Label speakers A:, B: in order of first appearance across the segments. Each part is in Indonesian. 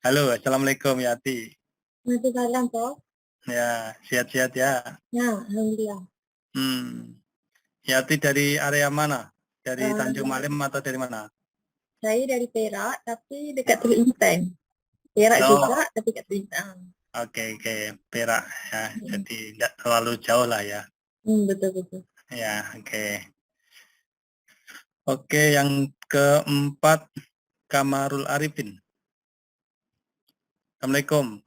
A: Halo, Assalamualaikum Yati.
B: Waalaikumsalam, Prof.
A: Ya, sehat-sehat ya.
B: Ya, alhamdulillah.
A: Hmm. Yati dari area mana? Dari
B: Eh,
A: Tanjung Malim atau dari mana?
B: saya dari Perak, tapi dekat Teluk Intan. Perak juga,
A: Oh,
B: tapi dekat Teluk Intan.
A: oke, Perak ya.
B: Hmm,
A: Jadi tidak terlalu jauh lah ya.
B: betul-betul.
A: Ya, oke. Oke, yang keempat Kamarul Arifin. Assalamualaikum.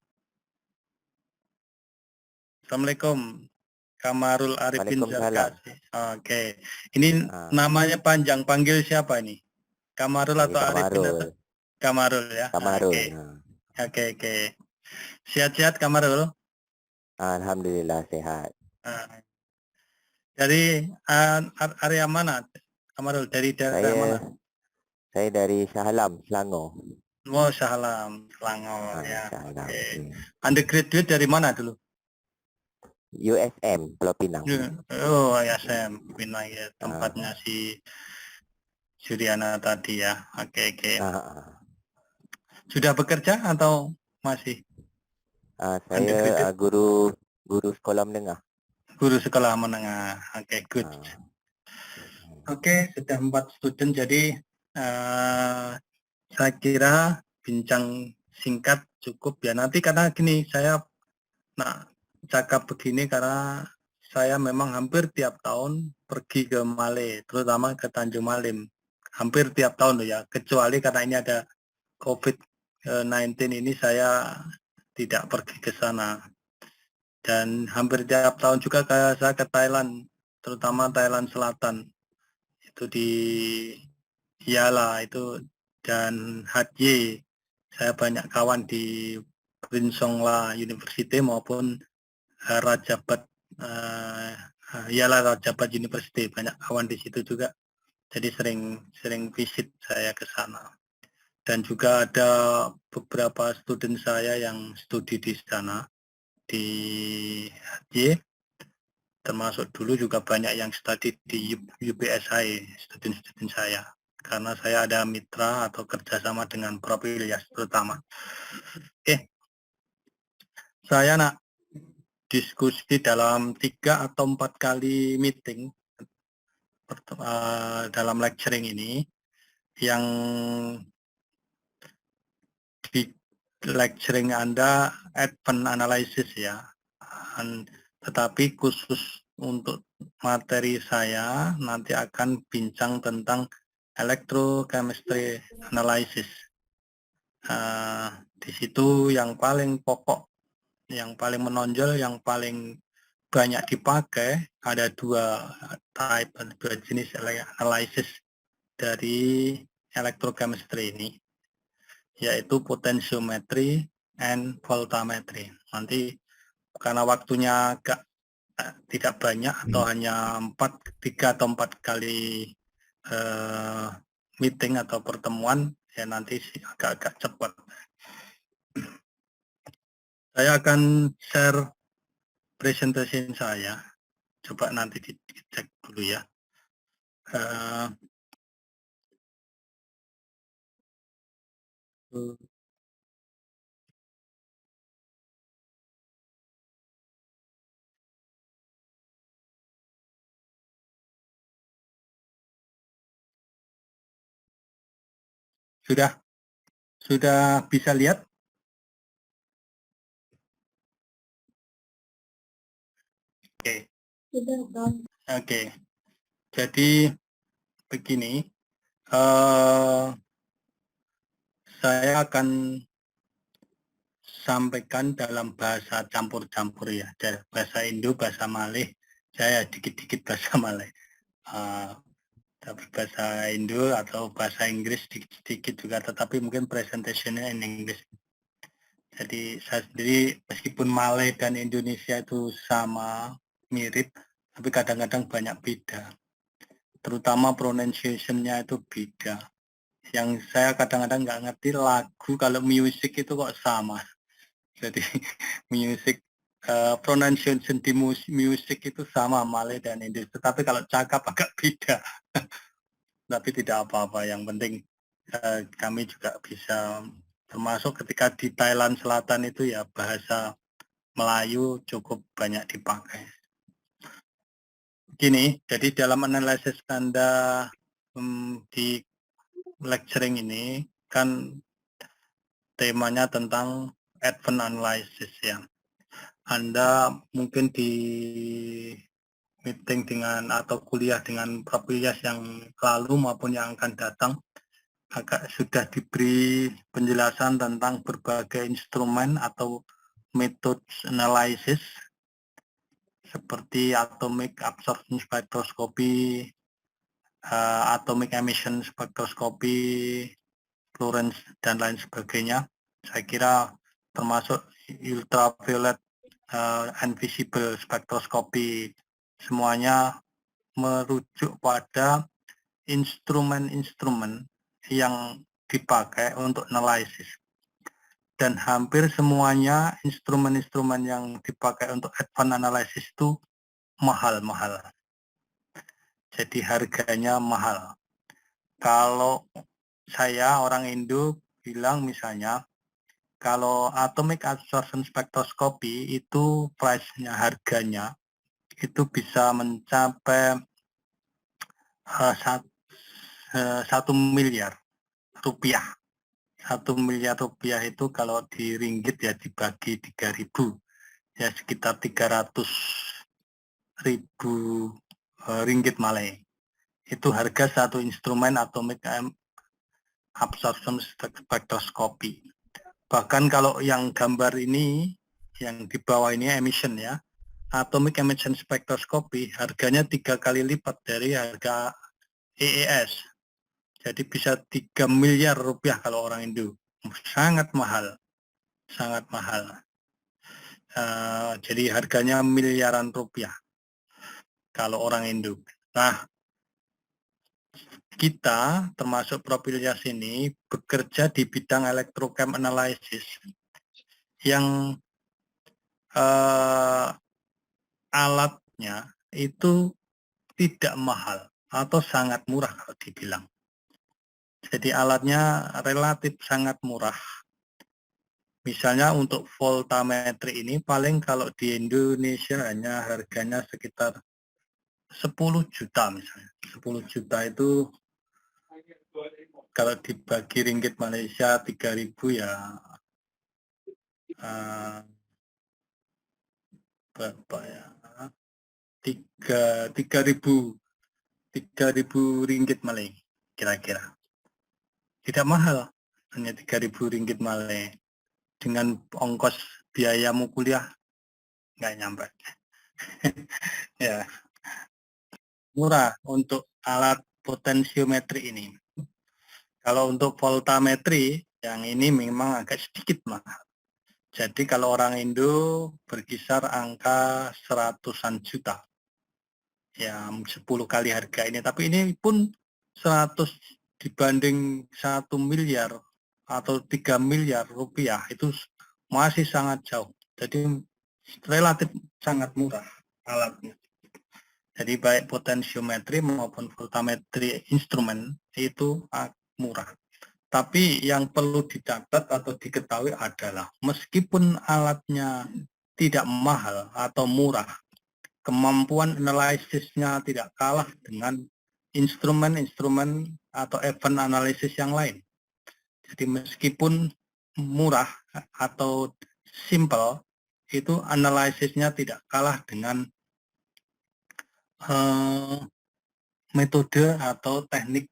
A: Assalamualaikum. Kamarul Arifin
C: Waalaikumsalam.
A: Zarkasi. Oke. Ini
C: Ah,
A: namanya panjang, panggil siapa ini? Kamarul
C: panggil
A: atau Arifin
C: Kamarul.
A: atau Kamarul ya?
C: Kamarul.
A: Oke. Oke. Sehat-sehat Kamarul.
C: Alhamdulillah sehat.
A: Nah, dari area mana Kamarul? Dari daerah
C: Saya
A: mana?
C: saya dari Shah Alam, Selangor.
A: Oh, Salam, Selangor ya.
C: Shah Alam.
A: Oke. Undergraduate dari mana dulu?
C: USM, Pulau Pinang.
A: Oh, ya saya Pinang ya,
C: Ah,
A: tempatnya si Suryana tadi ya. Oke.
C: ah.
A: Sudah bekerja atau masih
C: Saya
A: undergraduate?
C: guru guru sekolah menengah.
A: Guru sekolah menengah. Oke, good.
C: Ah,
A: Oke, sudah 4 student. Jadi saya kira bincang singkat cukup ya. Nanti karena gini, saya cakap begini karena saya memang hampir tiap tahun pergi ke Male, terutama ke Tanjung Malim. Hampir tiap tahun loh ya, kecuali karena ini ada COVID-19 ini saya tidak pergi ke sana. Dan hampir tiap tahun juga saya ke Thailand, terutama Thailand Selatan. Itu di Yala itu dan HY. Saya banyak kawan di Prinsongla University maupun Rajabat Yala Rajabat University, banyak kawan di situ juga. Jadi sering visit saya ke sana. Dan juga ada beberapa student saya yang studi di sana di HY, termasuk dulu juga banyak yang studi di UPSI, student-student saya. Karena saya ada mitra atau kerjasama dengan Prof. Ilyas terutama. Saya diskusi dalam 3 atau 4 kali meeting dalam lecturing ini, yang di lecturing Anda advanced analysis ya, tetapi khusus untuk materi saya nanti akan bincang tentang electrochemistry analysis. Di situ yang paling pokok, yang paling menonjol, yang paling banyak dipakai ada dua jenis analysis dari electrochemistry ini, yaitu potentiometry and voltammetry. Nanti karena waktunya tidak banyak atau hanya 3 atau 4 kali meeting atau pertemuan, ya nanti agak-agak cepat. Saya akan share presentation saya. Coba nanti dicek dulu ya. Sudah bisa lihat? Oke. Oke. Jadi begini, saya akan sampaikan dalam bahasa campur-campur ya, bahasa Indo, bahasa Malay, saya dikit-dikit bahasa Malay, bahasa Indo atau bahasa Inggris sedikit-sedikit juga, tetapi mungkin presentationnya in English. Jadi saya sendiri meskipun Malay dan Indonesia itu sama, mirip, tapi kadang-kadang banyak beda. Terutama pronunciation-nya itu beda. Yang saya kadang-kadang nggak ngerti lagu kalau music itu kok sama. Jadi music pronunciation di music itu sama Malay dan Indonesia, tapi kalau cakap agak beda. Tapi tidak apa-apa, yang penting kami juga bisa Termasuk ketika di Thailand Selatan itu ya bahasa Melayu cukup banyak dipakai. Gini, jadi dalam analisis Anda di lecturing ini kan temanya tentang advanced analysis ya. Anda mungkin di meeting dengan atau kuliah dengan Prof. Ilyas yang lalu maupun yang akan datang agak sudah diberi penjelasan tentang berbagai instrumen atau metode analisis seperti atomic absorption spectroscopy, atomic emission spectroscopy, Fluorescence dan lain sebagainya. Saya kira termasuk ultraviolet and visible spectroscopy, semuanya merujuk pada instrumen-instrumen yang dipakai untuk analisis. Dan hampir semuanya instrumen-instrumen yang dipakai untuk advanced analysis itu mahal-mahal. Jadi harganya mahal. Kalau saya orang Indo bilang misalnya, kalau atomic absorption spectroscopy itu price-nya, harganya itu bisa mencapai 1 miliar rupiah. 1 miliar rupiah itu kalau di ringgit ya dibagi 3.000, ya sekitar 300.000 ringgit Malay. Itu harga satu instrumen atomic absorption spectroscopy. Bahkan kalau yang gambar ini, yang di bawah ini emission ya, atomic emission spectroscopy harganya 3 kali lipat dari harga EES. Jadi bisa 3 miliar rupiah kalau orang Indo. Sangat mahal. Sangat mahal. Jadi harganya miliaran rupiah kalau orang Indo. Nah, kita termasuk Prof. Ilyas ini bekerja di bidang electrochem analysis yang alatnya itu tidak mahal atau sangat murah kalau dibilang. Jadi alatnya relatif sangat murah. Misalnya untuk voltametri ini paling kalau di Indonesia hanya harganya sekitar 10 juta misalnya. 10 juta itu kalau dibagi ringgit Malaysia 3.000 ya berapa ya? 3.000 ringgit Malay kira-kira. Tidak mahal, hanya 3.000 ringgit Malay. Dengan ongkos biayamu kuliah nggak nyampe. Ya, murah untuk alat potensiometri ini. Kalau untuk voltametri, yang ini memang agak sedikit mahal. Jadi kalau orang Indo berkisar angka 100-an juta. Ya, 10 kali harga ini. Tapi ini pun 100 dibanding 1 miliar atau 3 miliar rupiah itu masih sangat jauh. Jadi relatif sangat murah alatnya. Jadi baik potensiometri maupun voltametri instrumen itu murah. Tapi yang perlu dicatat atau diketahui adalah meskipun alatnya tidak mahal atau murah, kemampuan analisisnya tidak kalah dengan instrumen-instrumen atau event analisis yang lain. Jadi meskipun murah atau simple, itu analisisnya tidak kalah dengan metode atau teknik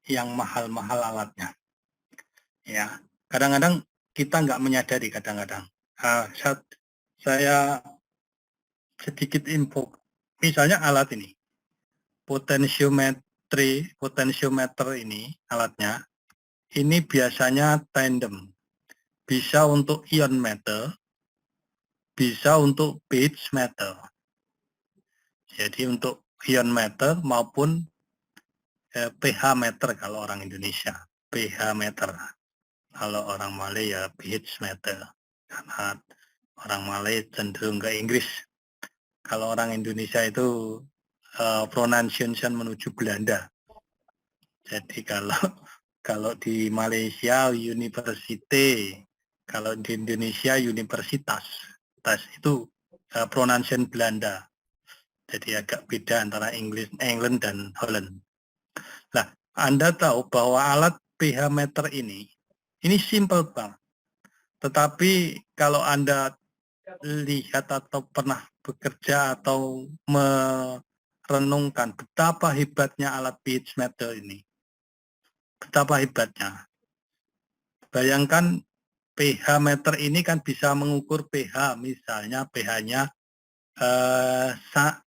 A: yang mahal-mahal alatnya. Ya, kadang-kadang kita nggak menyadari kadang-kadang. Saya sedikit info, misalnya alat ini, potensiometer ini alatnya, ini biasanya tandem, bisa untuk ion meter, bisa untuk pH meter. Jadi untuk ion meter maupun pH meter kalau orang Indonesia, pH meter. Kalau orang Malay ya pH meter, karena orang Malay cenderung ke Inggris. Kalau orang Indonesia itu pronunciation menuju Belanda. Jadi kalau Kalau di Malaysia university, kalau di Indonesia universitas. Tas itu pronunciation Belanda. Jadi agak beda antara England dan Holland. Nah, Anda tahu bahwa alat pH meter ini simple banget. Tetapi kalau Anda lihat atau pernah bekerja atau merenungkan betapa hebatnya alat pH meter ini. Betapa hebatnya. Bayangkan pH meter ini kan bisa mengukur pH, misalnya pH-nya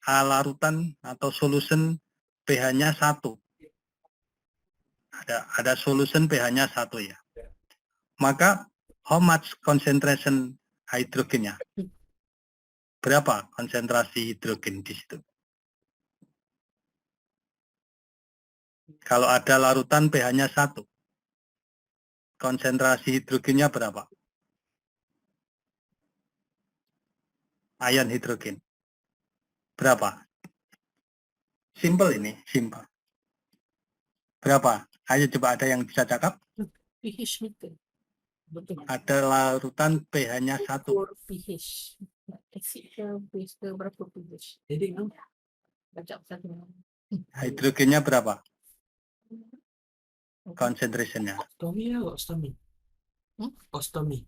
A: larutan atau solution pH-nya 1. Ada solution pH-nya 1 ya. Maka how much concentration hidrogennya? Berapa konsentrasi hidrogen di situ? Kalau ada larutan pH-nya 1, konsentrasi hidrogennya berapa? Ion hidrogen. Berapa? Simple ini, simple. Berapa? Ayo coba ada yang bisa cakap?
D: pH meter. Betul.
A: Ada larutan pH-nya 1.
D: pH. Acid ke base ke berapa pH? Jadi baca satu.
A: Hidrogennya berapa? Concentration-nya.
D: Ostomi ya, ostomi. Ostomi.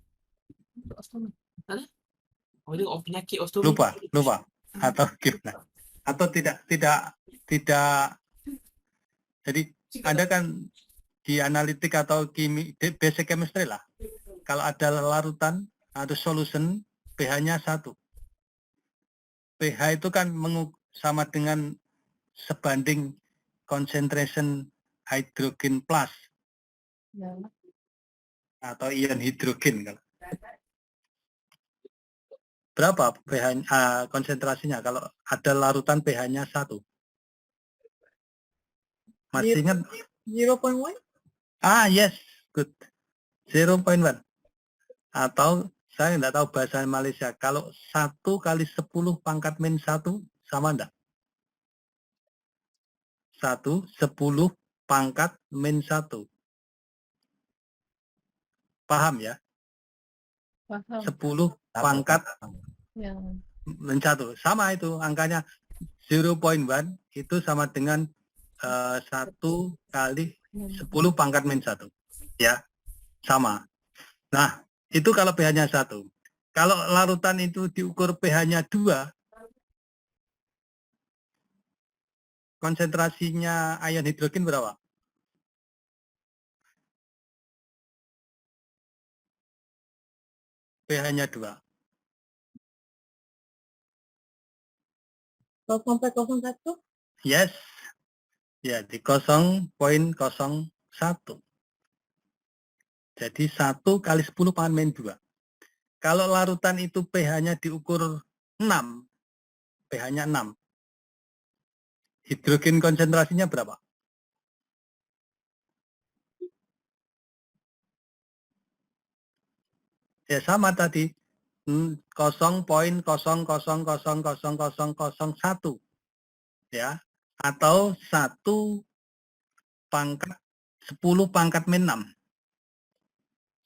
D: Ostomi. Ada? Oh, itu penyakit ostomi.
A: Lupa. Atau gimana? Atau tidak. Jadi Anda kan di analitik atau basic chemistry lah. Kalau ada larutan atau solution pH-nya 1. pH itu kan sama dengan sebanding concentration hydrogen plus
D: Ya.
A: atau ion hidrogen. Berapa pH konsentrasinya kalau ada larutan pH-nya 1? Masih ingat?
B: 0.1?
A: Yes, good. 0.1. Atau saya tidak tahu bahasa Malaysia. Kalau 1 kali 10 pangkat min 1 sama enggak? 1, 10 pangkat min 1. Paham ya?
D: Paham.
A: 10 pangkat
D: Yang
A: min 1. Sama itu angkanya 0.1 itu sama dengan 1 kali 10 pangkat min 1. Ya, sama. Nah, itu kalau pH-nya 1. Kalau larutan itu diukur pH-nya 2, konsentrasinya ion hidrogen berapa? pH-nya 2.
B: 0.01?
A: Yes. Ya, di 0.01. Jadi 1 kali 10 pangkat min 2. Kalau larutan itu pH-nya diukur 6, pH-nya 6. Hidrogen konsentrasinya berapa? Ya sama tadi, 0.0000001 ya, atau 1 pangkat 10 pangkat min 6.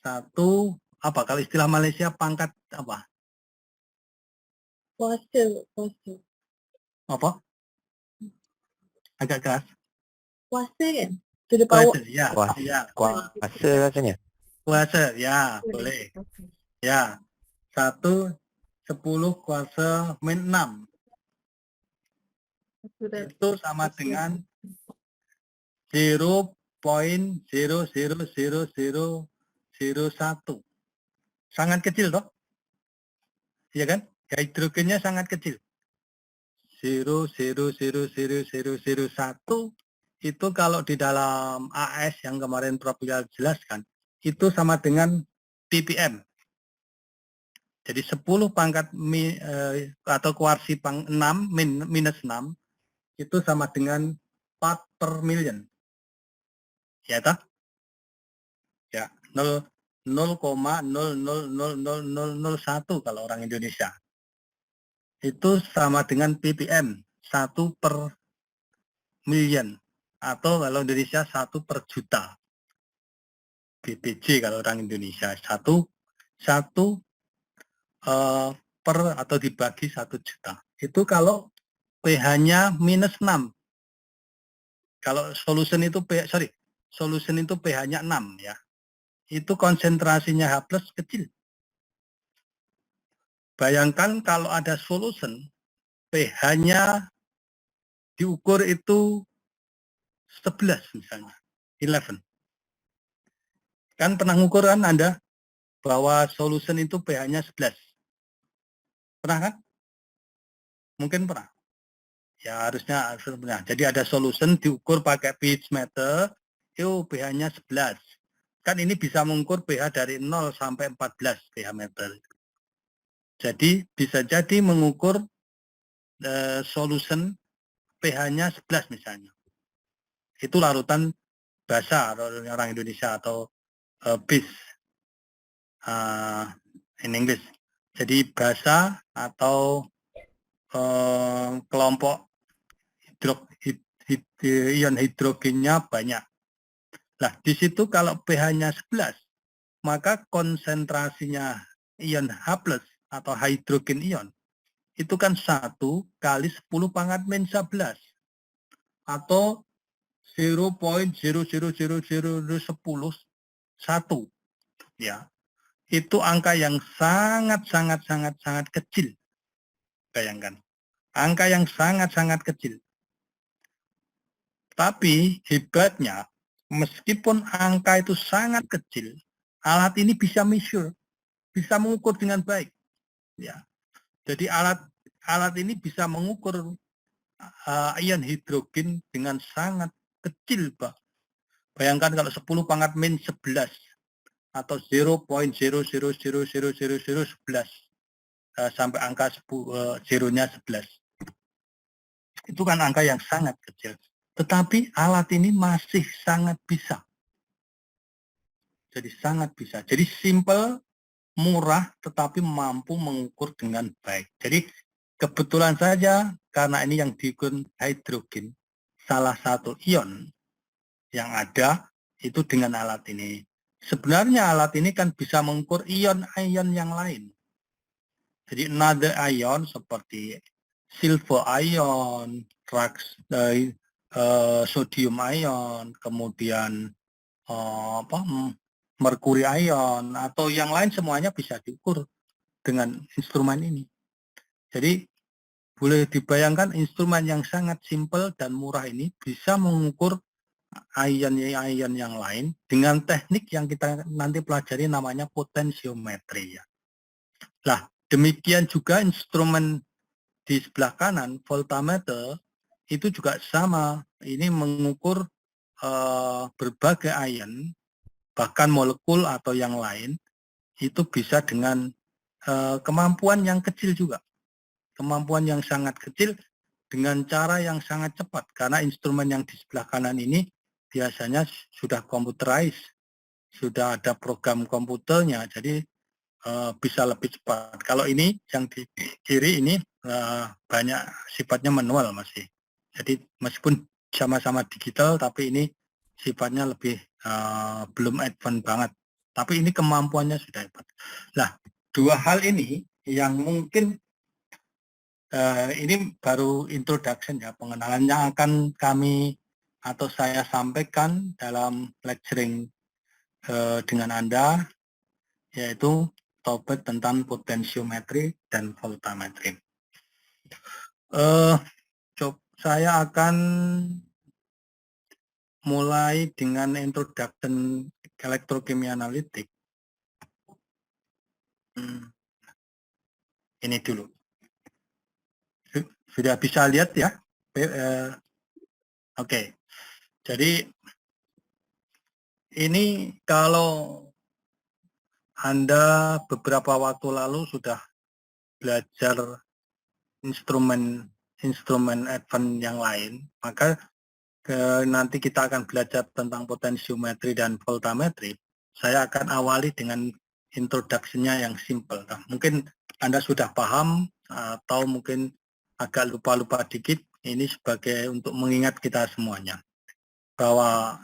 A: 1 apa kalau istilah Malaysia pangkat apa?
B: Kuasa.
A: Apa? Agak keras.
B: Kuasa kan? To the power.
A: Kuasa, ya.
C: Kuasa rasanya.
A: Kuasa, ya, boleh. Ya, 1 10 kuasa min 6. Itu sama dengan 0.0000001. Sangat kecil toh? Iya kan? Hidrogennya sangat kecil. 0.0000001 itu kalau di dalam AS yang kemarin Prof. jelaskan, itu sama dengan ppm. Jadi 10 pangkat atau kuarsi 6 minus 6 itu sama dengan part per million. Ya toh? Ya, 0,000001 kalau orang Indonesia. Itu sama dengan ppm, 1 per million. Atau kalau Indonesia 1 per juta. BPJ kalau orang Indonesia. Satu per atau dibagi 1 juta. Itu kalau pH-nya -6. Kalau solution itu pH-nya 6 ya. Itu konsentrasinya H+ kecil. Bayangkan kalau ada solution pH-nya diukur itu 11 misalnya, 11. Kan pernah ngukur kan Anda bahwa solution itu pH-nya 11. Pernah kan? Mungkin pernah. Ya harusnya pernah. Jadi ada solution diukur pakai pH meter, itu pH-nya 11. Kan ini bisa mengukur pH dari 0 sampai 14 pH meter. Jadi bisa jadi mengukur solution pH-nya 11 misalnya. Itu larutan basah orang Indonesia atau base in English. Jadi basah atau kelompok ion hidrogennya banyak. Nah, di situ kalau pH-nya 11, maka konsentrasinya ion H+ atau hidrogen ion itu kan 1 kali 10 pangkat min 11 atau 0.0000010 ya. Itu angka yang sangat kecil. Bayangkan. Angka yang sangat kecil. Tapi hebatnya, meskipun angka itu sangat kecil, alat ini bisa measure, bisa mengukur dengan baik. Ya. Jadi alat ini bisa mengukur ion hidrogen dengan sangat kecil, Pak. Bayangkan kalau 10 pangkat min 11 atau 0.0000011 sampai angka zeronya 11. Itu kan angka yang sangat kecil. Tetapi alat ini masih sangat bisa. Jadi sangat bisa. Jadi simple, murah, tetapi mampu mengukur dengan baik. Jadi kebetulan saja karena ini yang diukur hidrogen, salah satu ion yang ada itu dengan alat ini. Sebenarnya alat ini kan bisa mengukur ion-ion yang lain. Jadi another ion seperti silver ion, sodium ion, kemudian merkuri ion, atau yang lain semuanya bisa diukur dengan instrumen ini. Jadi boleh dibayangkan instrumen yang sangat simpel dan murah ini bisa mengukur ion-ion yang lain dengan teknik yang kita nanti pelajari namanya potensiometri ya. Nah, demikian juga instrumen di sebelah kanan, voltameter, itu juga sama. Ini mengukur berbagai ion, bahkan molekul atau yang lain, itu bisa dengan kemampuan yang kecil juga. Kemampuan yang sangat kecil dengan cara yang sangat cepat. Karena instrumen yang di sebelah kanan ini biasanya sudah computerized, sudah ada program komputernya, jadi bisa lebih cepat. Kalau ini yang di kiri ini banyak sifatnya manual masih. Jadi meskipun sama-sama digital, tapi ini sifatnya lebih belum advance banget. Tapi ini kemampuannya sudah hebat. Nah, dua hal ini yang mungkin ini baru introduction ya, pengenalannya akan kami atau saya sampaikan dalam lecturing dengan Anda, yaitu topik tentang potensiometri dan voltametri. Saya akan mulai dengan introduction elektrokimia analitik. Ini dulu. Sudah bisa lihat ya? Oke. Jadi ini kalau Anda beberapa waktu lalu sudah belajar instrumen advance yang lain, maka nanti kita akan belajar tentang potensiometri dan voltametri. Saya akan awali dengan introduction-nya yang simple. Nah, mungkin Anda sudah paham atau mungkin agak lupa-lupa dikit. Ini sebagai untuk mengingat kita semuanya bahwa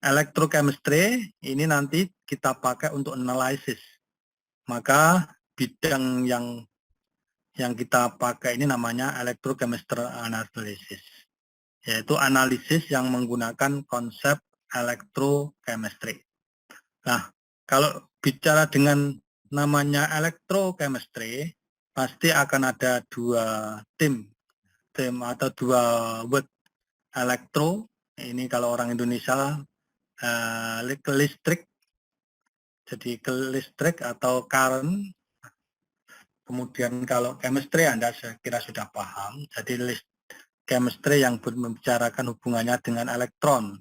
A: Electrochemistry ini nanti kita pakai untuk analisis. Maka bidang yang kita pakai ini namanya electrochemistry analysis, yaitu analisis yang menggunakan konsep electrochemistry. Nah, kalau bicara dengan namanya electrochemistry, pasti akan ada dua tim atau dua word. Elektro, ini kalau orang Indonesia listrik, jadi listrik atau current. Kemudian kalau chemistry Anda saya kira sudah paham, jadi chemistry yang membicarakan hubungannya dengan elektron.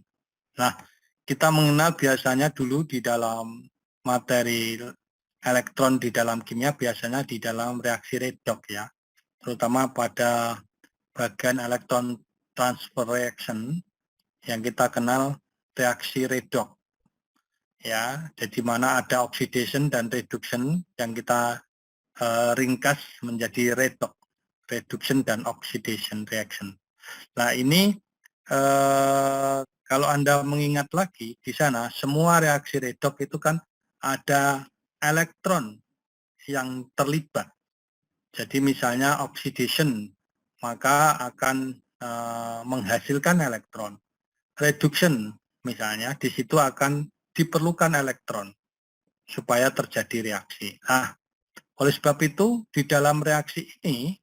A: Nah, kita mengenal biasanya dulu di dalam materi elektron di dalam kimia biasanya di dalam reaksi redox ya, terutama pada bagian elektron transfer reaction yang kita kenal reaksi redox ya, jadi mana ada oxidation dan reduction yang kita ringkas menjadi redox, reduction dan oxidation reaction. Nah ini kalau Anda mengingat lagi di sana semua reaksi redox itu kan ada elektron yang terlibat. Jadi misalnya oxidation maka akan menghasilkan elektron. Reduction misalnya di situ akan diperlukan elektron supaya terjadi reaksi. Nah, oleh sebab itu di dalam reaksi ini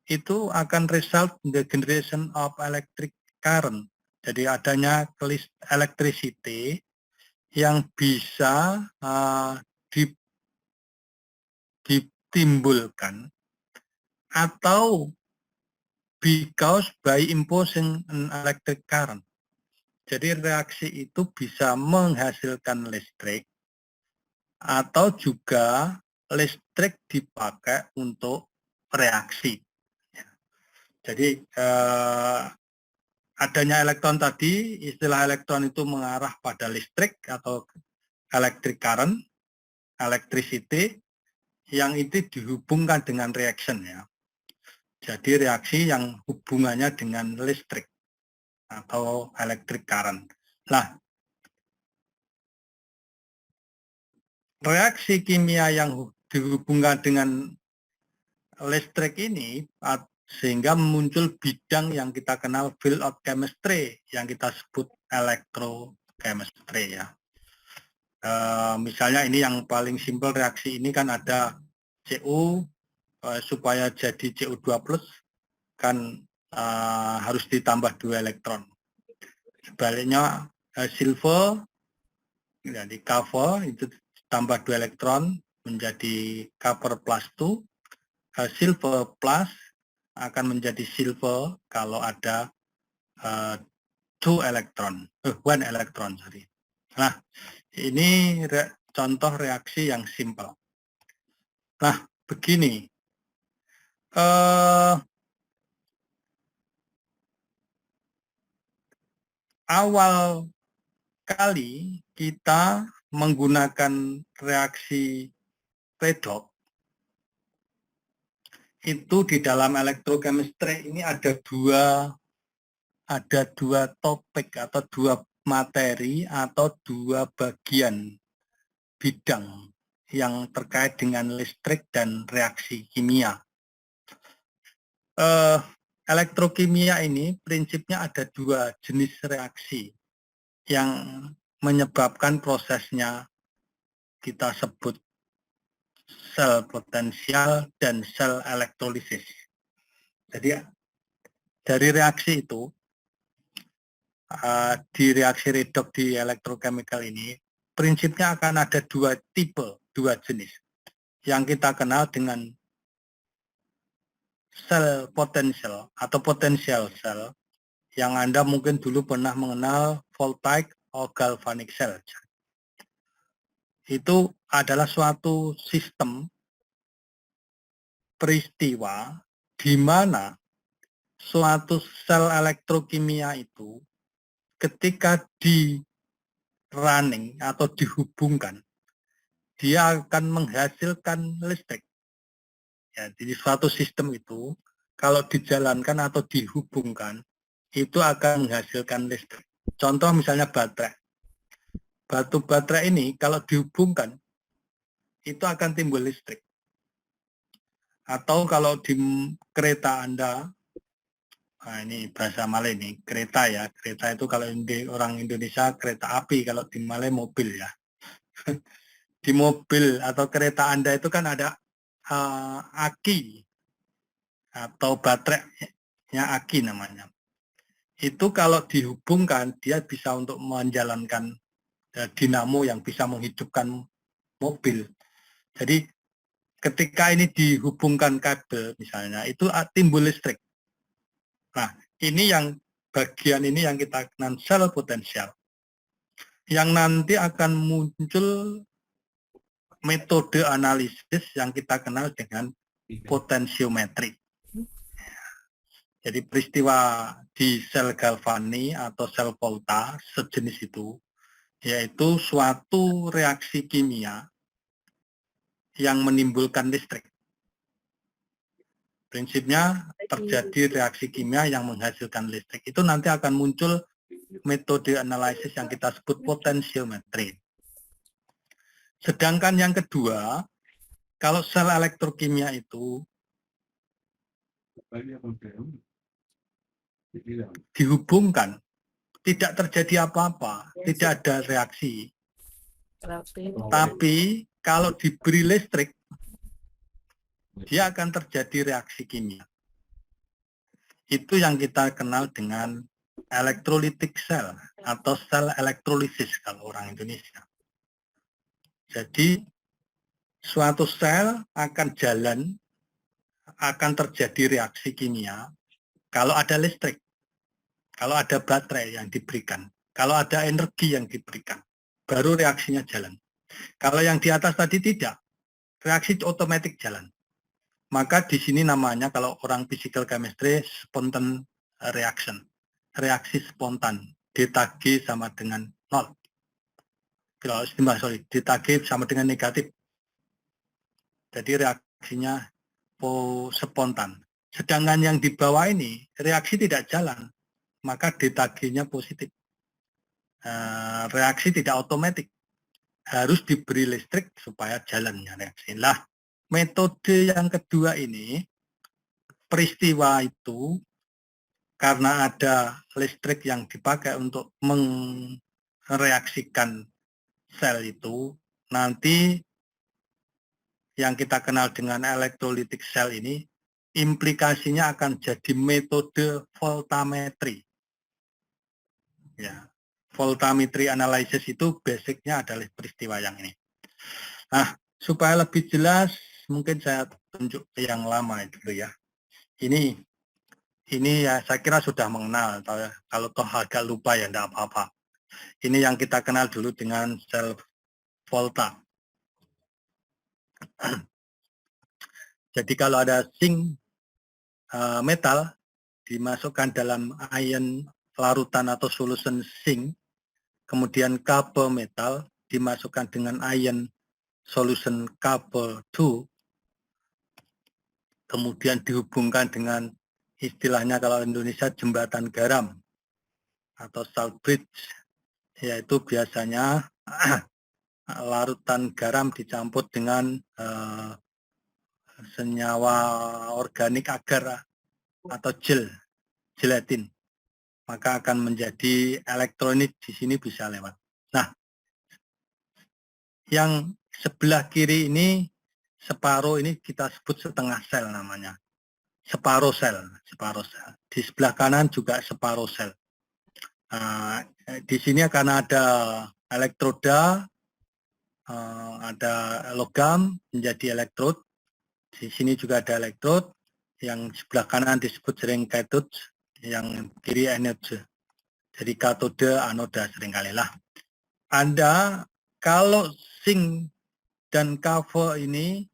A: itu akan result in the generation of electric current. Jadi adanya electricity yang bisa ditimbulkan atau because by imposing an electric current. Jadi reaksi itu bisa menghasilkan listrik atau juga listrik dipakai untuk reaksi. Jadi adanya elektron tadi, istilah elektron itu mengarah pada listrik atau electric current, electricity, yang itu dihubungkan dengan reaction ya. Jadi reaksi yang hubungannya dengan listrik atau electric current. Nah, reaksi kimia yang dihubungkan dengan listrik ini sehingga muncul bidang yang kita kenal field of chemistry yang kita sebut electrochemistry ya. Misalnya ini yang paling simpel reaksi ini kan ada Cu supaya jadi Cu2+ kan harus ditambah 2 elektron. Sebaliknya silver jadi copper itu tambah 2 elektron menjadi copper plus 2. Silver plus akan menjadi silver kalau ada 1 elektron. Sorry. Nah, ini contoh reaksi yang simpel. Nah, begini. Awal kali kita menggunakan reaksi redox itu di dalam electrochemistry ini ada dua topik atau 2 materi atau 2 bagian bidang yang terkait dengan listrik dan reaksi kimia. Elektrokimia ini prinsipnya ada 2 jenis reaksi yang menyebabkan prosesnya kita sebut sel potensial dan sel elektrolisis. Jadi dari reaksi itu di reaksi redox di elektrochemical ini prinsipnya akan ada 2 tipe, 2 jenis yang kita kenal dengan sel potensial atau potensial sel yang Anda mungkin dulu pernah mengenal voltaic atau galvanic cell. Itu adalah suatu sistem peristiwa di mana suatu sel elektrokimia itu ketika di running atau dihubungkan, dia akan menghasilkan listrik. Ya, jadi suatu sistem itu kalau dijalankan atau dihubungkan itu akan menghasilkan listrik. Contoh misalnya baterai. batu baterai ini kalau dihubungkan itu akan timbul listrik. Atau kalau di kereta Anda, nah ini bahasa Malay ini, kereta ya. Kereta itu kalau orang Indonesia kereta api, kalau di Malay mobil ya. Di mobil atau kereta Anda itu kan ada aki atau baterainya aki namanya. Itu kalau dihubungkan dia bisa untuk menjalankan dinamo yang bisa menghidupkan mobil. Jadi ketika ini dihubungkan kabel misalnya itu timbul listrik. Nah, ini yang bagian ini yang kita kenal sel potensial. Yang nanti akan muncul metode analisis yang kita kenal dengan potensiometri. Jadi peristiwa di sel Galvani atau sel Volta sejenis itu, yaitu suatu reaksi kimia yang menimbulkan listrik. Prinsipnya terjadi reaksi kimia yang menghasilkan listrik. Itu nanti akan muncul metode analisis yang kita sebut potensiometri. Sedangkan yang kedua, kalau sel elektrokimia itu dihubungkan, tidak terjadi apa-apa, tidak ada reaksi. Tapi kalau diberi listrik, dia akan terjadi reaksi kimia. Itu yang kita kenal dengan elektrolitik sel atau sel elektrolisis kalau orang Indonesia. Jadi suatu sel akan jalan, akan terjadi reaksi kimia kalau ada listrik, kalau ada baterai yang diberikan, kalau ada energi yang diberikan, baru reaksinya jalan. Kalau yang di atas tadi tidak, reaksi otomatis jalan. Maka di sini namanya kalau orang physical chemistry spontan reaction, reaksi spontan, delta G sama dengan 0. Kalau delta G sama dengan negatif. Jadi reaksinya spontan. Sedangkan yang di bawah ini reaksi tidak jalan, maka delta G-nya positif. Reaksi tidak otomatis, harus diberi listrik supaya jalannya reaksi. Lah, metode yang kedua ini, peristiwa itu karena ada listrik yang dipakai untuk mereaksikan sel itu, nanti yang kita kenal dengan elektrolitik sel ini, implikasinya akan jadi metode voltametri. Ya, voltametri analysis itu basicnya adalah peristiwa yang ini. Nah, supaya lebih jelas, mungkin saya tunjuk yang lama itu ya. Ini ya saya kira sudah mengenal, kalau toh agak lupa ya enggak apa-apa. Ini yang kita kenal dulu dengan sel volta. Jadi kalau ada zinc metal dimasukkan dalam ion larutan atau solution zinc, kemudian kabel metal dimasukkan dengan ion solution kabel 2, kemudian dihubungkan dengan istilahnya kalau Indonesia jembatan garam atau salt bridge, yaitu biasanya larutan garam dicampur dengan senyawa organik agar atau gelatin, maka akan menjadi elektrolit di sini bisa lewat. Nah, yang sebelah kiri ini separuh ini kita sebut setengah sel namanya. Separuh sel. Di sebelah kanan juga separuh sel. Di sini akan ada elektroda, ada logam menjadi elektrod. Di sini juga ada elektrod. Yang sebelah kanan disebut sering cathode, yang kiri anode. Jadi katode, anoda seringkali lah. Anda kalau zinc dan cover ini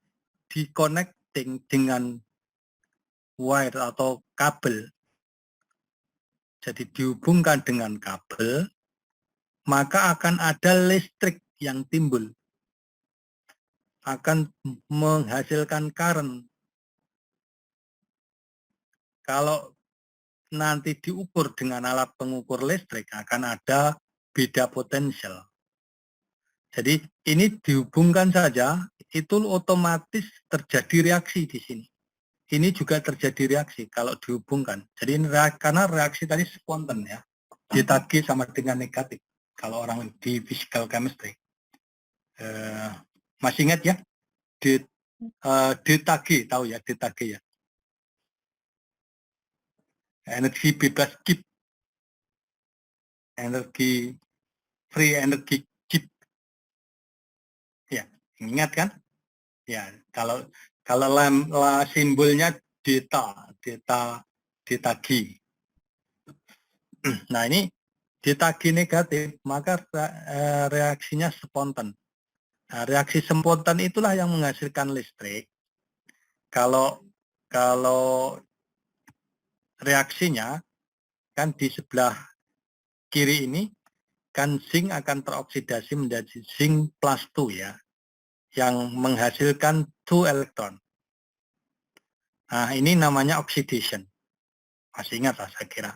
A: di-connecting dengan wire atau kabel, jadi dihubungkan dengan kabel, maka akan ada listrik yang timbul, akan menghasilkan current. Kalau nanti diukur dengan alat pengukur listrik, akan ada beda potensial. Jadi ini dihubungkan saja, itu otomatis terjadi reaksi di sini. Ini juga terjadi reaksi kalau dihubungkan. Jadi ini karena reaksi tadi spontan ya, ditagi sama dengan negatif. Kalau orang di physical chemistry, masih ingat ya, ditagi, tahu ya, ditagi ya. Energi bebas Gibbs, energi free energi Gibbs. Ya, ingat kan? Ya, kalau simbolnya ditagi. Nah, ini ditagi negatif, maka reaksinya spontan. Nah, reaksi spontan itulah yang menghasilkan listrik. Kalau reaksinya kan di sebelah kiri ini kan zinc akan teroksidasi menjadi zinc plus 2 ya, yang menghasilkan 2 elektron. Nah, ini namanya oxidation. Masih ingat lah saya kira.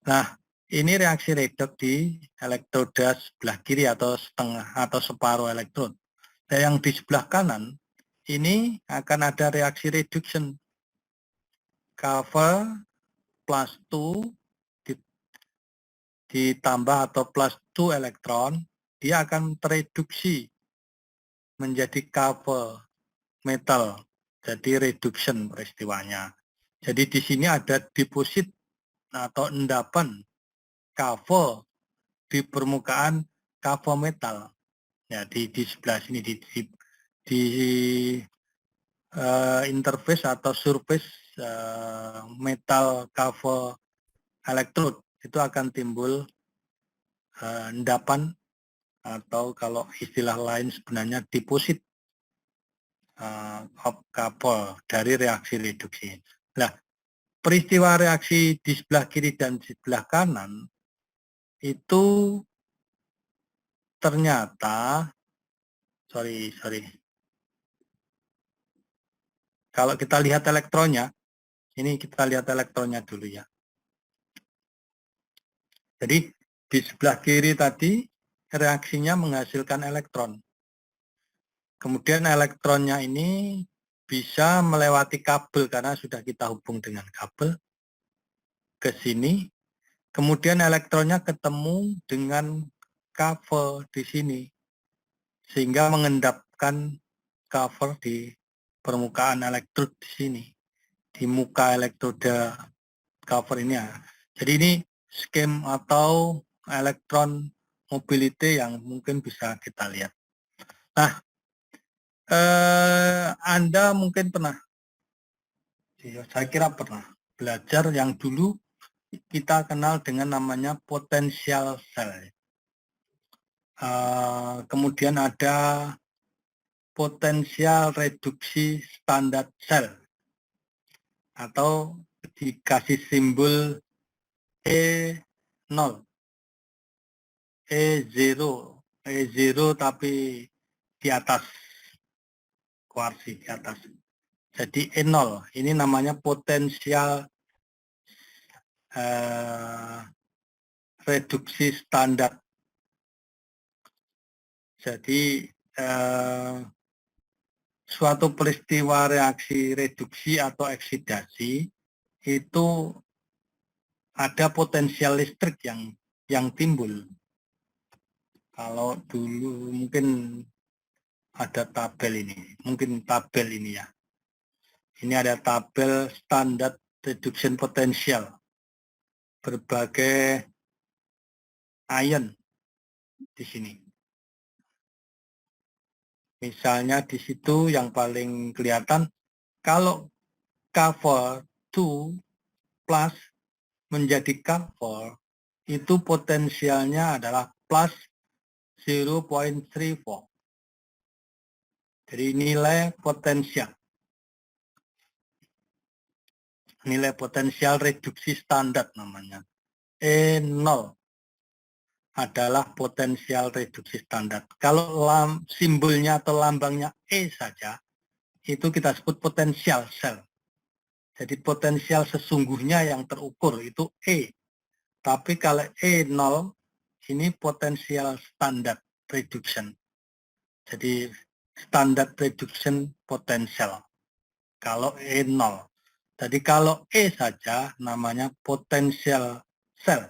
A: Nah, ini reaksi redoks di elektroda sebelah kiri atau setengah atau separuh elektron. Dan yang di sebelah kanan ini akan ada reaksi reduction. Cover plus 2 ditambah atau plus 2 elektron, dia akan tereduksi menjadi cover metal. Jadi reduction peristiwanya. Jadi di sini ada deposit atau endapan cover di permukaan cover metal. Ya, di sebelah sini di interface atau surface metal cover elektrod itu akan timbul endapan atau kalau istilah lain sebenarnya deposit of couple dari reaksi reduksi. Nah, peristiwa reaksi di sebelah kiri dan di sebelah kanan itu ternyata kalau kita lihat elektronnya, ini kita lihat elektronnya dulu ya. Jadi di sebelah kiri tadi reaksinya menghasilkan elektron. Kemudian elektronnya ini bisa melewati kabel karena sudah kita hubung dengan kabel ke sini. Kemudian elektronnya ketemu dengan cover di sini sehingga mengendapkan cover di permukaan elektrod di sini, di muka elektroda cover ini ya. Jadi ini skem atau elektron mobility yang mungkin bisa kita lihat. Nah, Anda mungkin pernah, saya kira pernah belajar yang dulu kita kenal dengan namanya potensial cell. Kemudian ada potensial reduksi standar sel atau dikasih simbol E0, E0 tapi di atas, kuarsi di atas. Jadi E0, ini namanya potensial reduksi standar. Jadi suatu peristiwa reaksi reduksi atau oksidasi itu ada potensial listrik yang timbul. Kalau dulu mungkin ada tabel ini, mungkin tabel ini ya. Ini ada tabel standar reduction potential berbagai ion di sini. Misalnya di situ yang paling kelihatan, kalau cover 2 plus menjadi cover, itu potensialnya adalah plus 0.34. Jadi nilai potensial. Nilai potensial reduksi standar namanya. E0 adalah potensial reduksi standar. Kalau simbolnya atau lambangnya E saja, itu kita sebut potensial sel. Jadi potensial sesungguhnya yang terukur itu E. Tapi kalau E0, ini potensial standar reduction. Jadi standard reduction potential. Kalau E 0. Jadi kalau E saja namanya potential cell.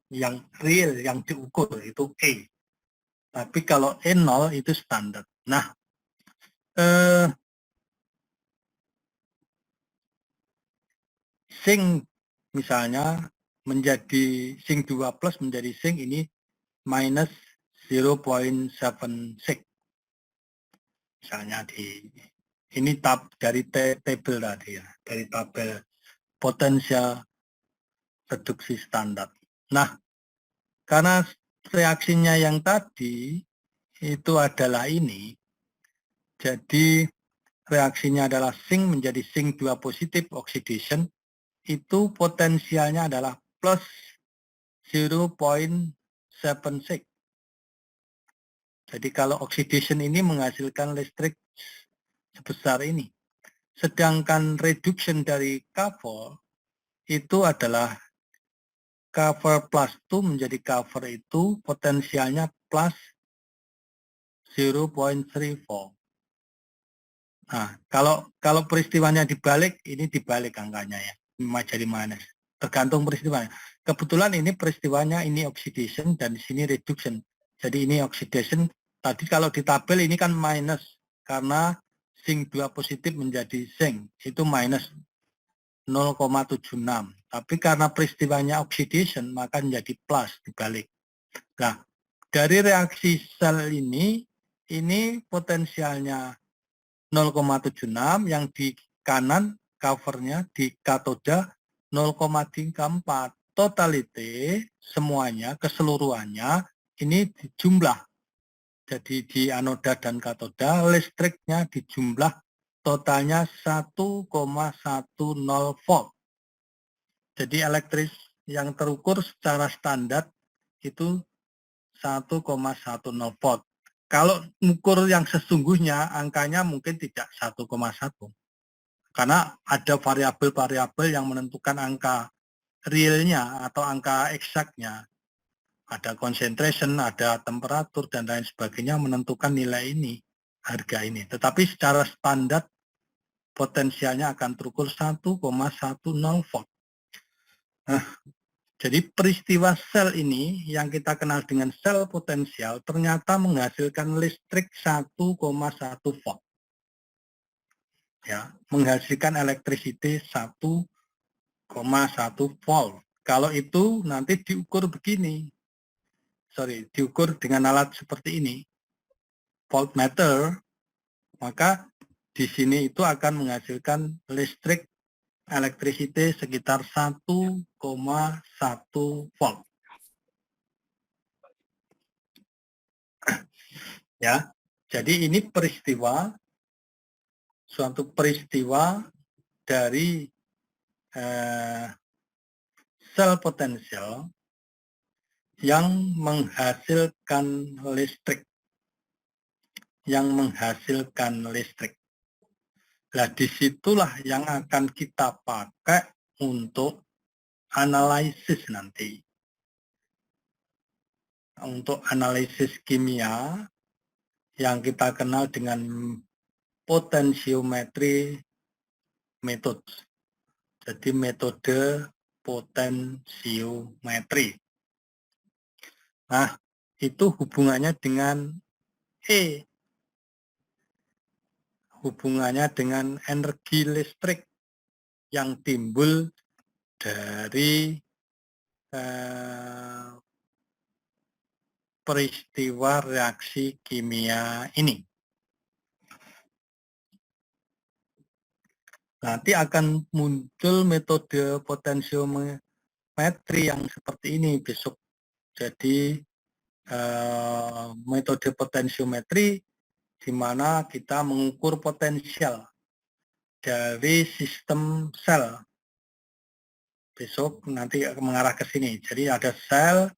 A: Yang real, yang diukur itu E. Tapi kalau E 0 itu standar. Nah, zinc misalnya menjadi zinc 2 plus menjadi zinc ini minus 0.76. Misalnya ini dari tabel tadi ya, dari tabel potensial reduksi standar. Nah, karena reaksinya yang tadi itu adalah ini, jadi reaksinya adalah zinc menjadi zinc 2 positif oxidation, itu potensialnya adalah plus 0.76. Jadi kalau oxidation ini menghasilkan listrik sebesar ini. Sedangkan reduction dari cover itu adalah cover plus 2 menjadi cover itu potensialnya plus 0.34. Nah, kalau peristiwanya dibalik, ini dibalik angkanya ya, jadi minus. Tergantung peristiwanya. Kebetulan ini peristiwanya ini oxidation dan di sini reduction. Jadi ini oxidation. Tadi kalau di tabel ini kan minus karena zinc 2 positif menjadi zinc itu minus 0,76. Tapi karena peristiwanya oxidation maka menjadi plus dibalik. Nah, dari reaksi sel ini potensialnya 0,76, yang di kanan covernya di katoda 0,34. Totality semuanya keseluruhannya ini dijumlah. Jadi di anoda dan katoda listriknya dijumlah totalnya 1,10 volt. Jadi elektris yang terukur secara standar itu 1,10 volt. Kalau ukur yang sesungguhnya angkanya mungkin tidak 1,1. Karena ada variabel-variabel yang menentukan angka realnya atau angka eksaknya. Ada concentration, ada temperatur, dan lain sebagainya menentukan nilai ini, harga ini. Tetapi secara standar potensialnya akan terukur 1,10 volt. Nah, jadi peristiwa sel ini yang kita kenal dengan sel potensial ternyata menghasilkan listrik 1,1 volt. Ya, menghasilkan elektrisiti 1,1 volt. Kalau itu nanti diukur begini. Diukur dengan alat seperti ini. Voltmeter, maka di sini itu akan menghasilkan listrik elektrisiti sekitar 1,1 volt. Ya, jadi ini suatu peristiwa dari sel potensial yang menghasilkan listrik. Nah, disitulah yang akan kita pakai untuk analisis nanti. Untuk analisis kimia yang kita kenal dengan potensiometri metode. Jadi metode potensiometri. Nah, itu hubungannya dengan E. Hubungannya dengan energi listrik yang timbul dari peristiwa reaksi kimia ini. Nanti akan muncul metode potensiometri yang seperti ini besok. Jadi metode potensiometri di mana kita mengukur potensial dari sistem sel. Besok nanti mengarah ke sini. Jadi ada sel,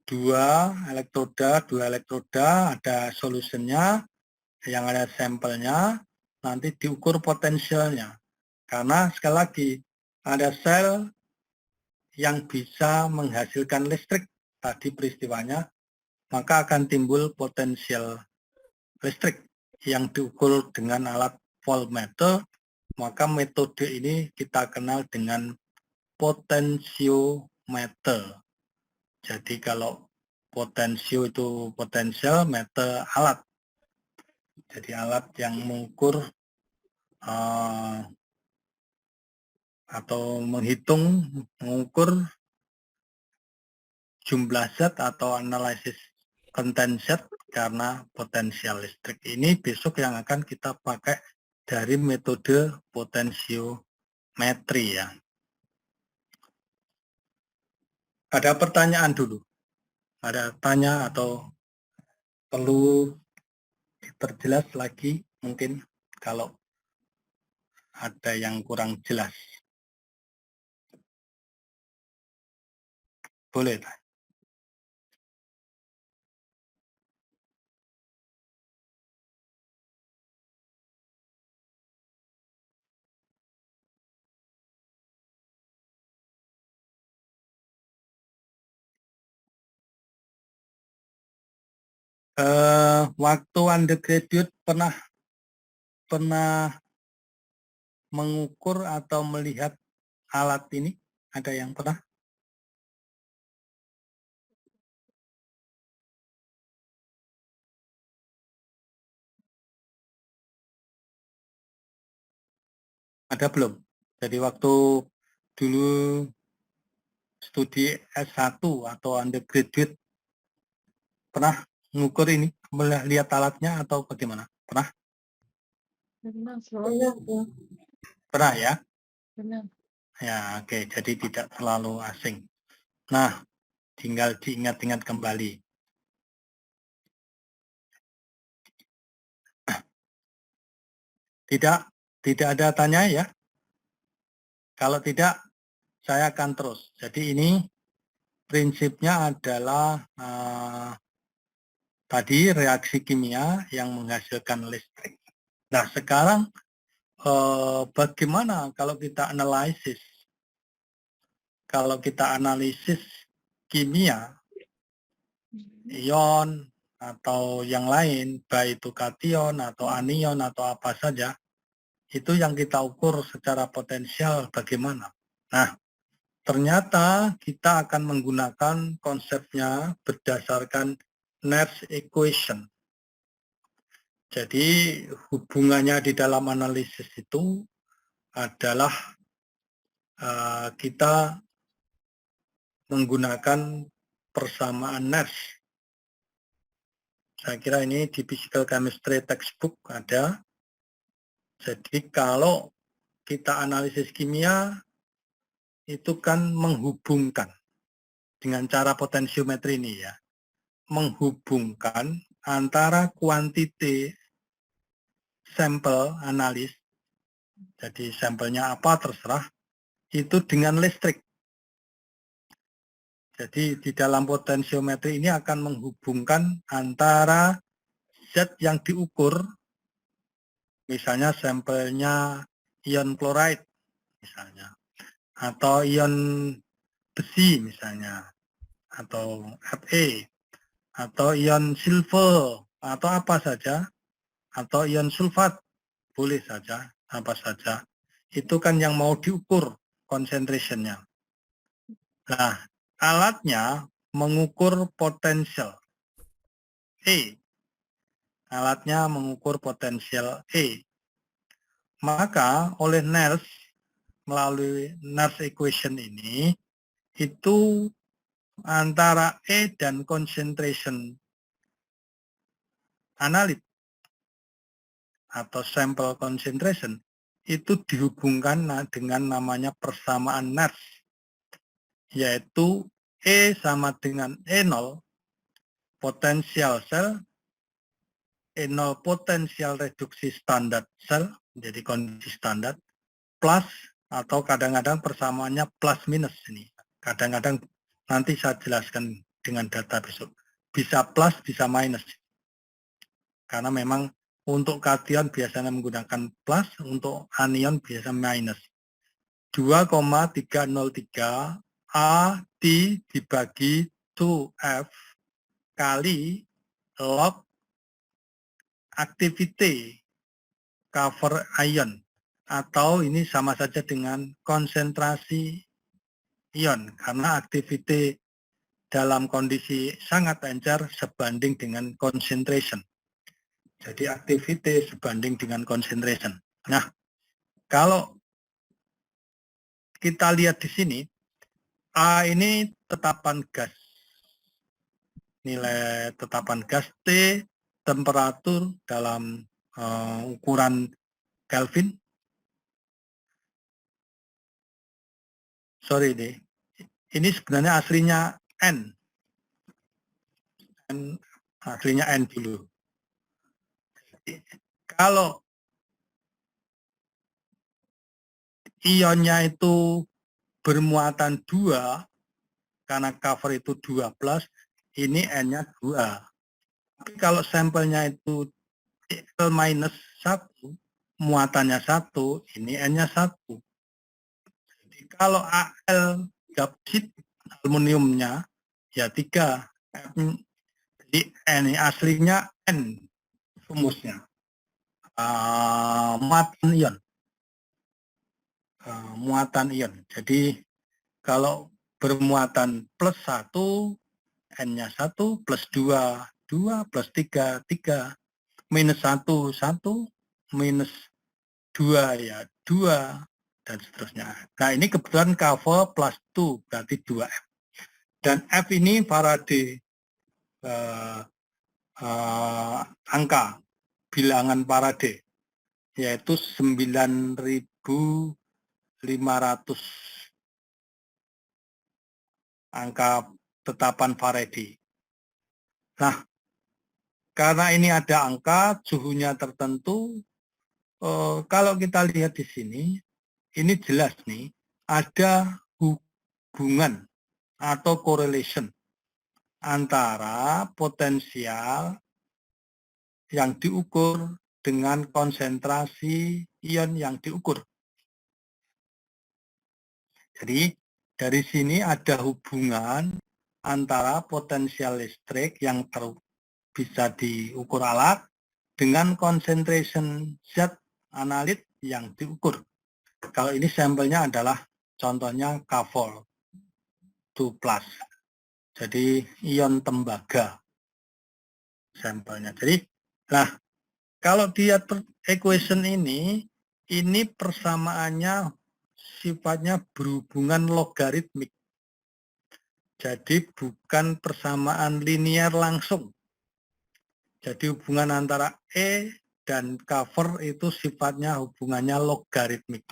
A: dua elektroda, ada solusinya, yang ada sampelnya, nanti diukur potensialnya. Karena sekali lagi, ada sel yang bisa menghasilkan listrik, tadi peristiwanya, maka akan timbul potensial listrik yang diukur dengan alat voltmeter, maka metode ini kita kenal dengan potensiometer. Jadi kalau potensio itu potensial, meter alat. Jadi alat yang mengukur atau mengukur jumlah zat atau analisis konten zat karena potensial listrik. Ini besok yang akan kita pakai dari metode potensiometri ya. Ada pertanyaan dulu? Ada tanya atau perlu diperjelas lagi mungkin kalau ada yang kurang jelas? Boleh. Waktu undergraduate pernah mengukur atau melihat alat ini? Ada yang pernah? Ada belum? Jadi waktu dulu studi S1 atau undergraduate pernah mengukur ini, melihat alatnya atau bagaimana? Pernah? Pernah ya? Ya, oke. Jadi tidak terlalu asing. Nah, tinggal diingat-ingat kembali. Tidak ada tanya ya? Kalau tidak, saya akan terus. Jadi ini prinsipnya adalah tadi reaksi kimia yang menghasilkan listrik. Nah, sekarang bagaimana kalau kita analisis? Kalau kita analisis kimia, ion atau yang lain, baik itu kation atau anion atau apa saja, itu yang kita ukur secara potensial bagaimana. Nah, ternyata kita akan menggunakan konsepnya berdasarkan Nernst equation. Jadi hubungannya di dalam analisis itu adalah kita menggunakan persamaan Nernst. Saya kira ini di Physical Chemistry textbook ada. Jadi kalau kita analisis kimia itu kan menghubungkan dengan cara potensiometri ini ya. Menghubungkan antara kuantiti sampel analis, jadi sampelnya apa terserah, itu dengan listrik. Jadi di dalam potensiometri ini akan menghubungkan antara zat yang diukur, misalnya sampelnya ion chloride misalnya, atau ion besi misalnya, atau Fe, atau ion silver, atau apa saja, atau ion sulfat, boleh saja, apa saja. Itu kan yang mau diukur concentration-nya. Nah, alatnya mengukur potensial E. Alatnya mengukur potensial E. Maka oleh Nernst, melalui Nernst equation ini, itu antara E dan concentration analit atau sample concentration itu dihubungkan dengan namanya persamaan Nernst, yaitu E sama dengan E0 potensial sel, E0 potensial reduksi standar sel, jadi kondisi standar, plus atau kadang-kadang persamaannya plus minus ini. Kadang-kadang nanti saya jelaskan dengan data besok. Bisa plus, bisa minus. Karena memang untuk kation biasanya menggunakan plus, untuk anion biasa minus. 2,303 A T dibagi 2F kali log activity cover ion, atau ini sama saja dengan konsentrasi ion, karena activity dalam kondisi sangat encer sebanding dengan concentration. Jadi activity sebanding dengan concentration. Nah, kalau kita lihat di sini, A ini tetapan gas. Nilai tetapan gas, T temperatur dalam ukuran Kelvin. Sorry nih, ini sebenarnya aslinya N. Aslinya N dulu. Kalau ionnya itu bermuatan 2, karena cover itu 2+, ini N-nya 2. Tapi kalau sampelnya itu L-1, muatannya 1, ini N-nya 1. Jadi kalau Al gabsit aluminiumnya ya 3. Jadi N aslinya N rumusnya. Muatan ion. Muatan ion. Jadi kalau bermuatan +1, N-nya 1, +2, 2, +3, 3, -1, 1, -2 ya 2, dan seterusnya. Nah ini kebetulan cover +2, berarti 2F. Dan F ini Faraday angka bilangan Faraday, yaitu 9.500 angka tetapan Faraday. Nah, karena ini ada angka, suhunya tertentu, kalau kita lihat di sini, ini jelas nih, ada hubungan atau correlation antara potensial yang diukur dengan konsentrasi ion yang diukur. Jadi dari sini ada hubungan antara potensial listrik yang bisa diukur alat dengan concentration zat analit yang diukur. Kalau ini sampelnya adalah contohnya kavol 2+. Jadi ion tembaga sampelnya. Jadi, nah kalau lihat equation ini persamaannya sifatnya berhubungan logaritmik. Jadi bukan persamaan linear langsung. Jadi hubungan antara E dan cover itu sifatnya hubungannya logaritmik.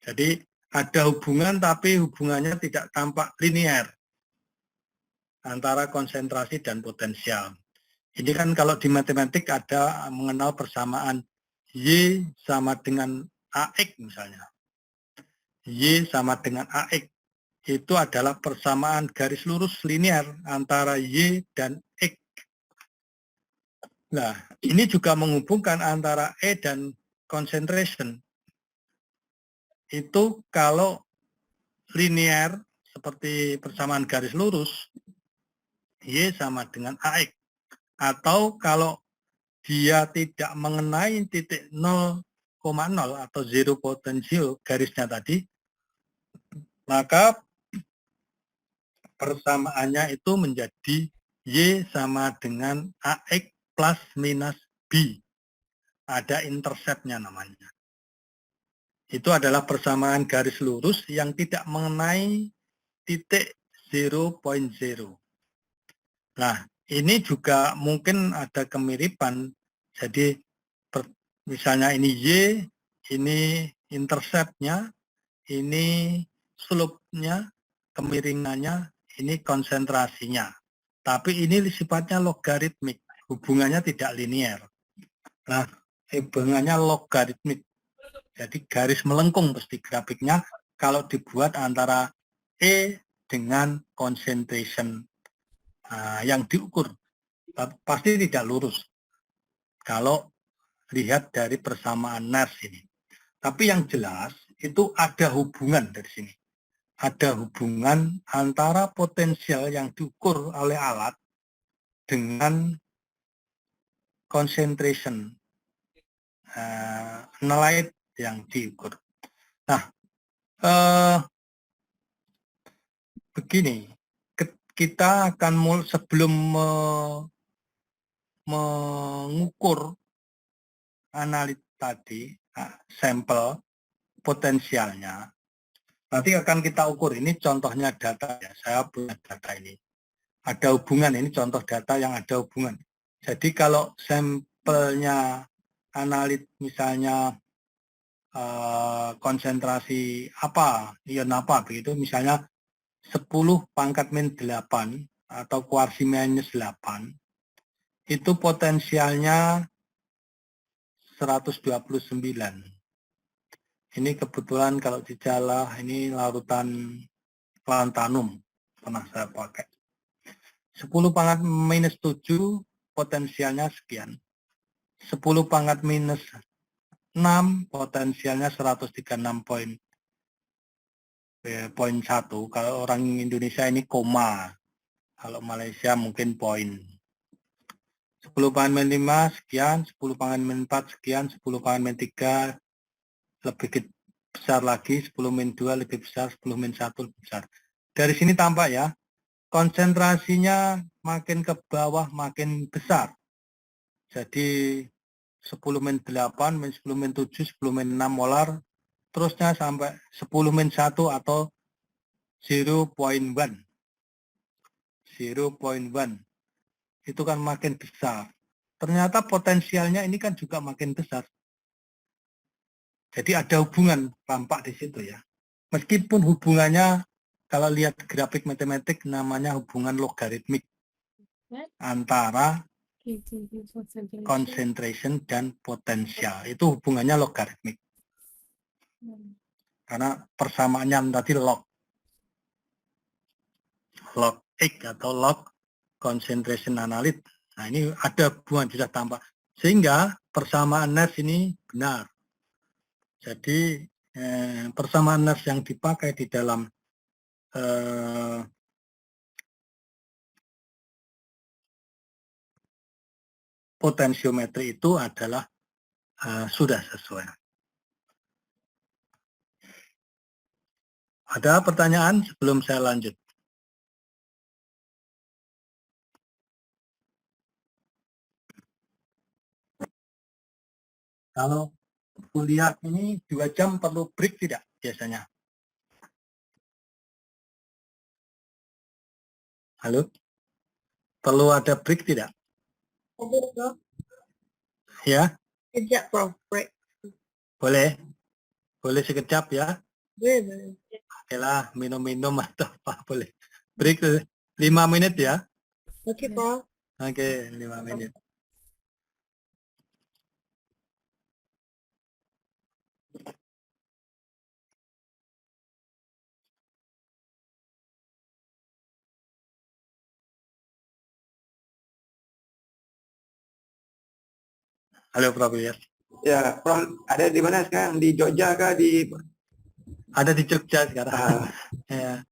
A: Jadi ada hubungan tapi hubungannya tidak tampak linear antara konsentrasi dan potensial. Ini kan kalau di matematik ada mengenal persamaan Y sama dengan AX misalnya. Y sama dengan AX. Itu adalah persamaan garis lurus linear antara Y dan X. Nah, ini juga menghubungkan antara E dan concentration. Itu kalau linear seperti persamaan garis lurus, Y sama dengan AX. Atau kalau dia tidak mengenai titik 0,0 atau zero potential garisnya tadi, maka persamaannya itu menjadi Y sama dengan AX plus minus B. Ada interceptnya namanya. Itu adalah persamaan garis lurus yang tidak mengenai titik 0.0. Nah, ini juga mungkin ada kemiripan. Jadi, misalnya ini Y, ini interceptnya, ini slope-nya, kemiringannya, ini konsentrasinya. Tapi ini sifatnya logaritmik, hubungannya tidak linear. Nah, hubungannya logaritmik. Jadi garis melengkung pasti grafiknya kalau dibuat antara E dengan concentration yang diukur. Pasti tidak lurus kalau lihat dari persamaan Nernst ini. Tapi yang jelas itu ada hubungan dari sini. Ada hubungan antara potensial yang diukur oleh alat dengan concentration analyte yang diukur. Nah, begini, kita akan sebelum mengukur analit tadi, sampel potensialnya, nanti akan kita ukur. Ini contohnya data ya, saya punya data ini. Ada hubungan, ini contoh data yang ada hubungan. Jadi kalau sampelnya analit misalnya konsentrasi apa, ion apa begitu, misalnya 10 pangkat min 8 atau kuarsi minus 8, itu potensialnya 129. Ini kebetulan kalau di Jalah ini larutan lantanum pernah saya pakai. 10 pangkat minus 7 potensialnya sekian. 10 pangkat minus 6 potensialnya 136,1. Kalau orang Indonesia ini koma. Kalau Malaysia mungkin poin. 10 pangkat min 5 sekian, 10 pangkat min 4 sekian, 10 pangkat min 3 lebih besar lagi, 10 min 2 lebih besar, 10 min 1 lebih besar. Dari sini tampak ya, konsentrasinya makin ke bawah makin besar. Jadi 10 min 8, min 10 min 7, 10 min 6 molar, terusnya sampai 10 min 1 atau 0,1. 0,1. Itu kan makin besar. Ternyata potensialnya ini kan juga makin besar. Jadi ada hubungan tampak di situ ya. Meskipun hubungannya kalau lihat grafik matematik namanya hubungan logaritmik antara concentration dan potensial. Itu hubungannya logaritmik. Karena persamaannya tadi log X atau log concentration analyte. Nah, ini ada hubungan sudah tampak. Sehingga persamaan Nernst ini benar. Jadi persamaan Nernst yang dipakai di dalam potensiometri itu adalah sudah sesuai. Ada pertanyaan sebelum saya lanjut? Kalau kuliah ini 2 jam perlu break tidak biasanya? Halo? Perlu ada break tidak?
B: Ada, Bro.
A: Ya,
B: Kejap, Bro. Break.
A: boleh. Boleh sekejap ya.
B: Boleh.
A: Oke lah, minum-minum atau apa boleh. Break 5 menit ya.
B: Oke, Bro.
A: Oke, 5 menit. Halo Prof. Ilyas.
C: Ya, Prof, ada di mana sekarang? Di Jogja kah?
A: Ada di Jogja sekarang. Ya.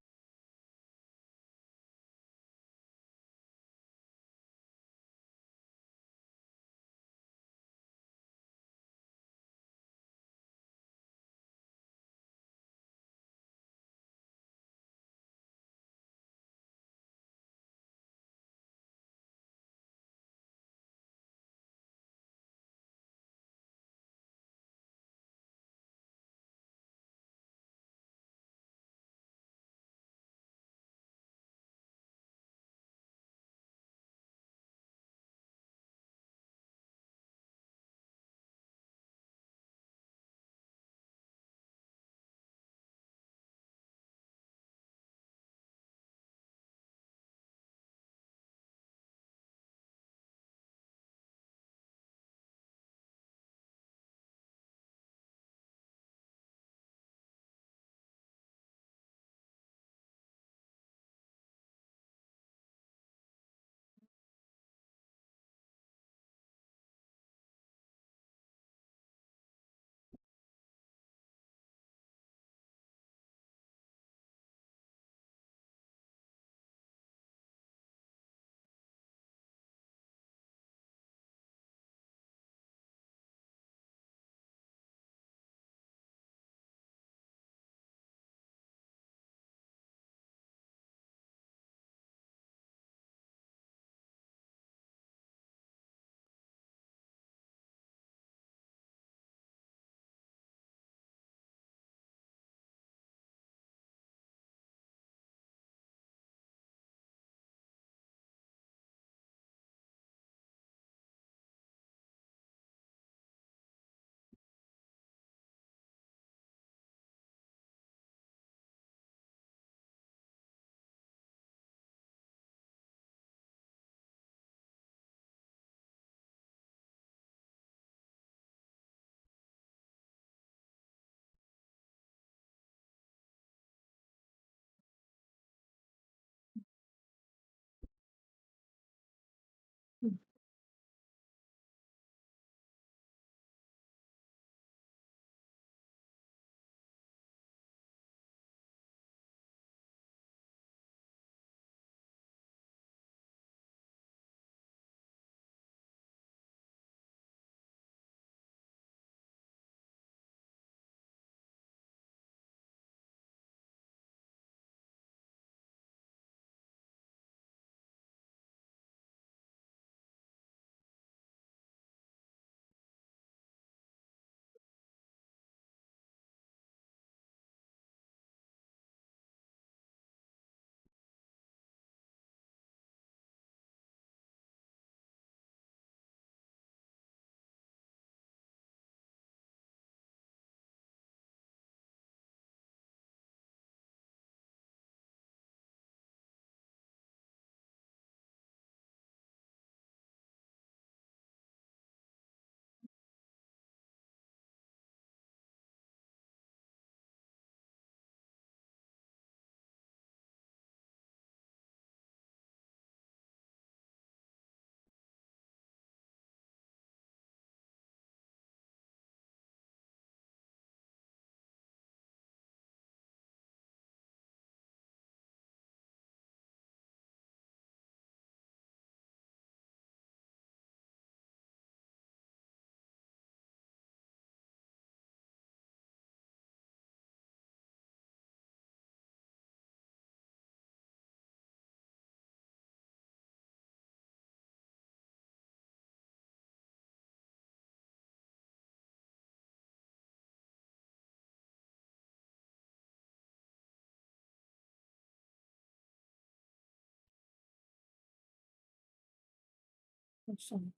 D: Kosong.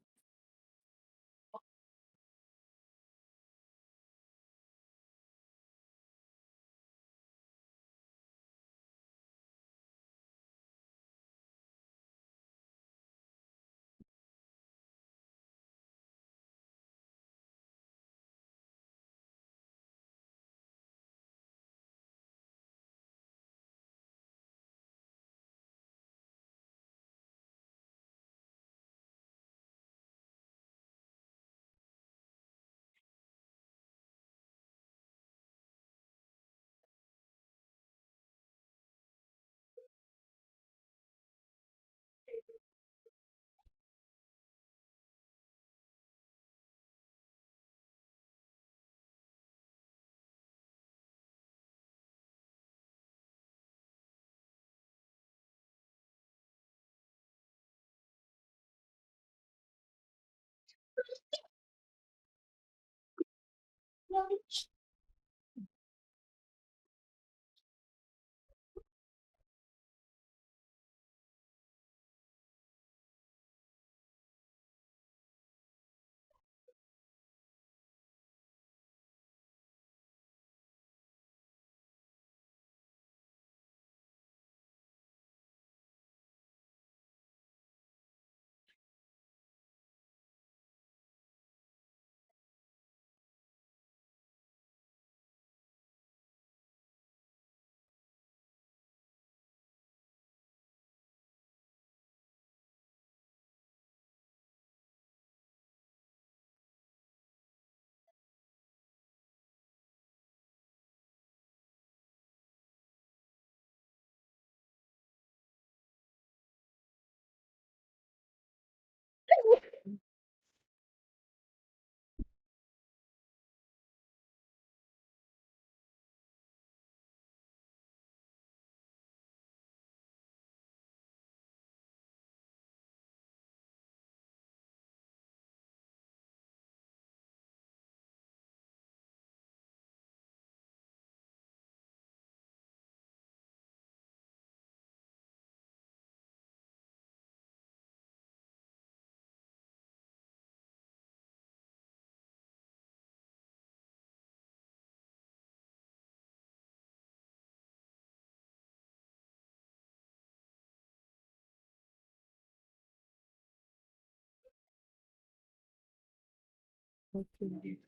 D: Oke.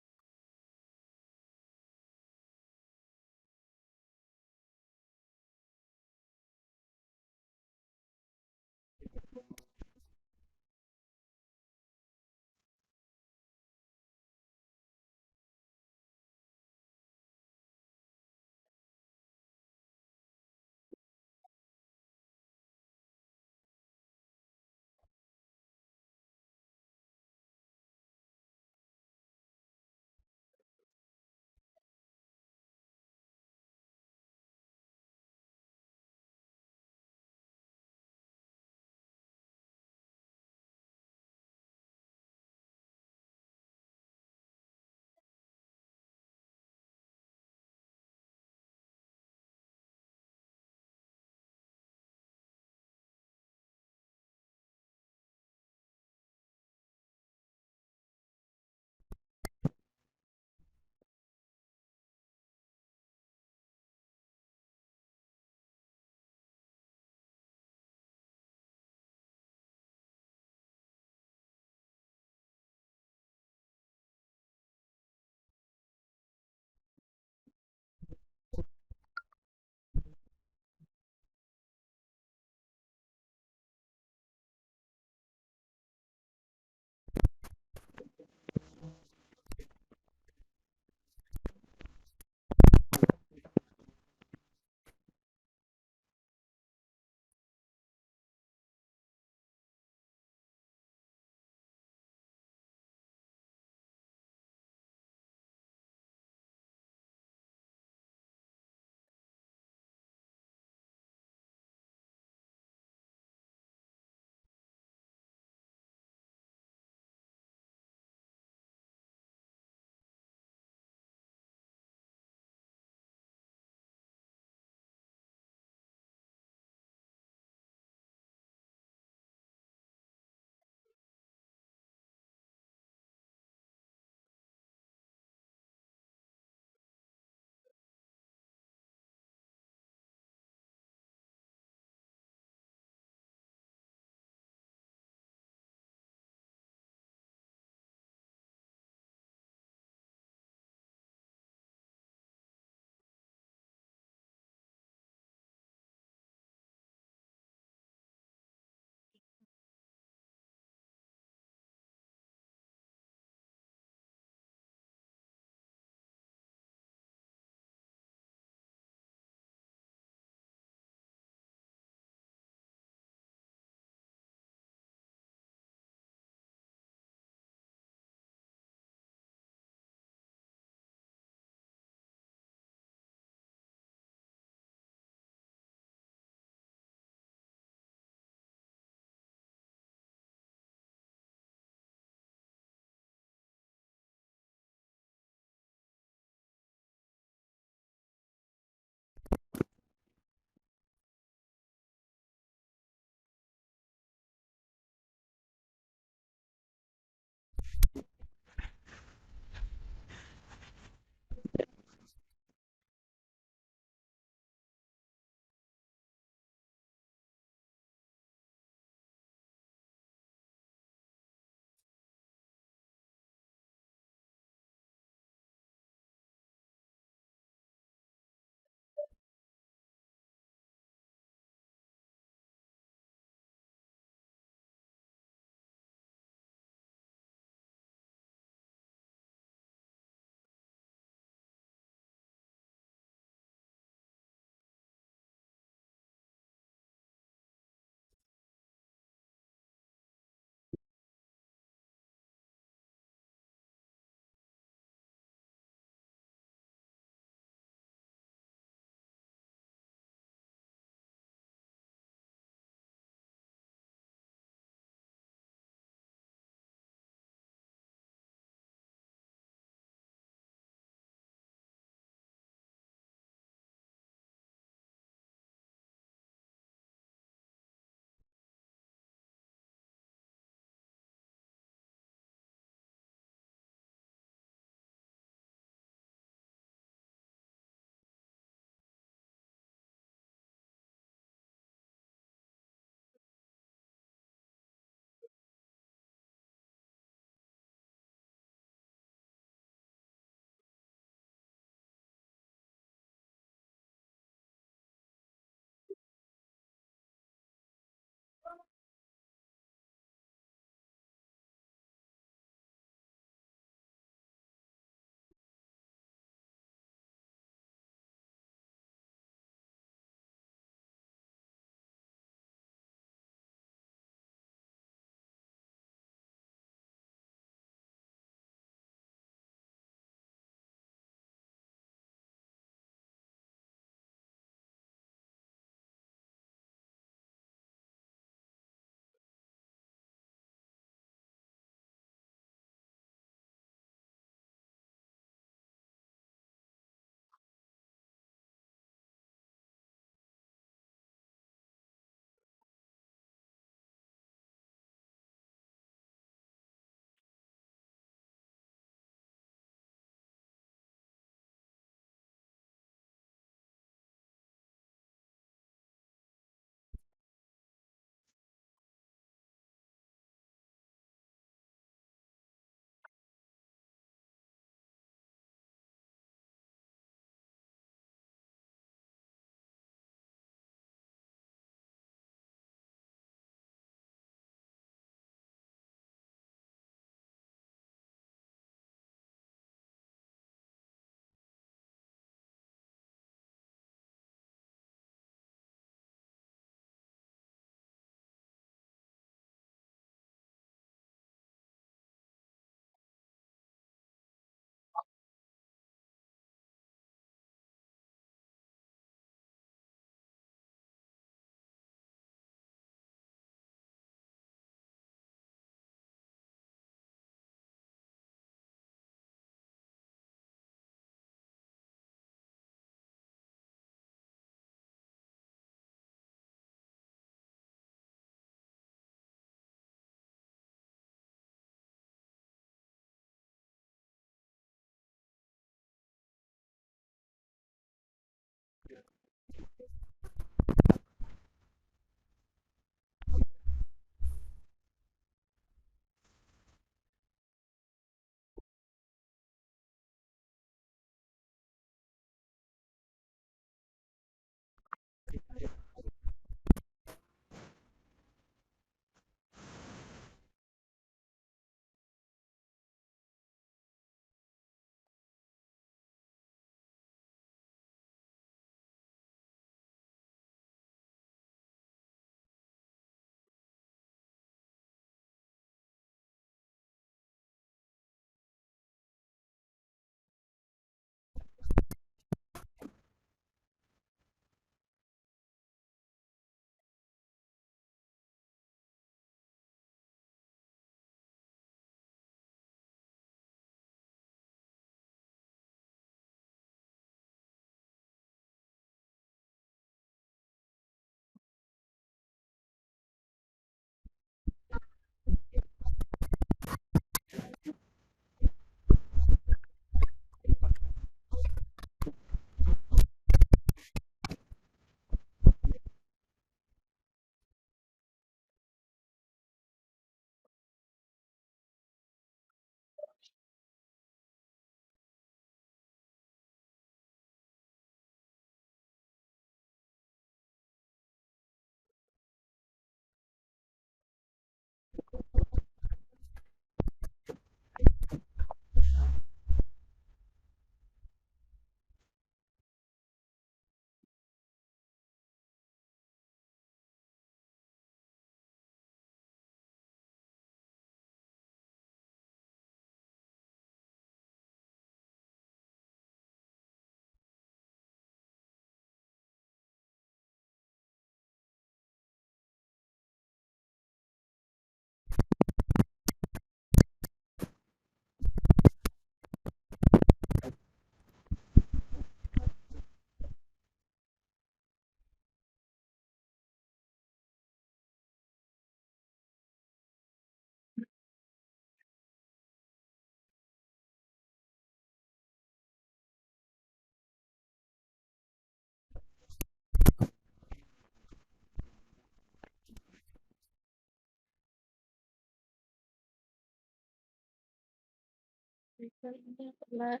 B: Ini telat.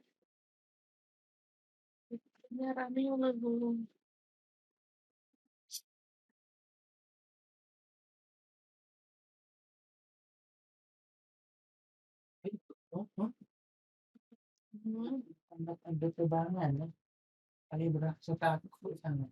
B: Ini rame oleh belum.
D: Oh, oh, ada tebangan ya. Kali berasa takut sana.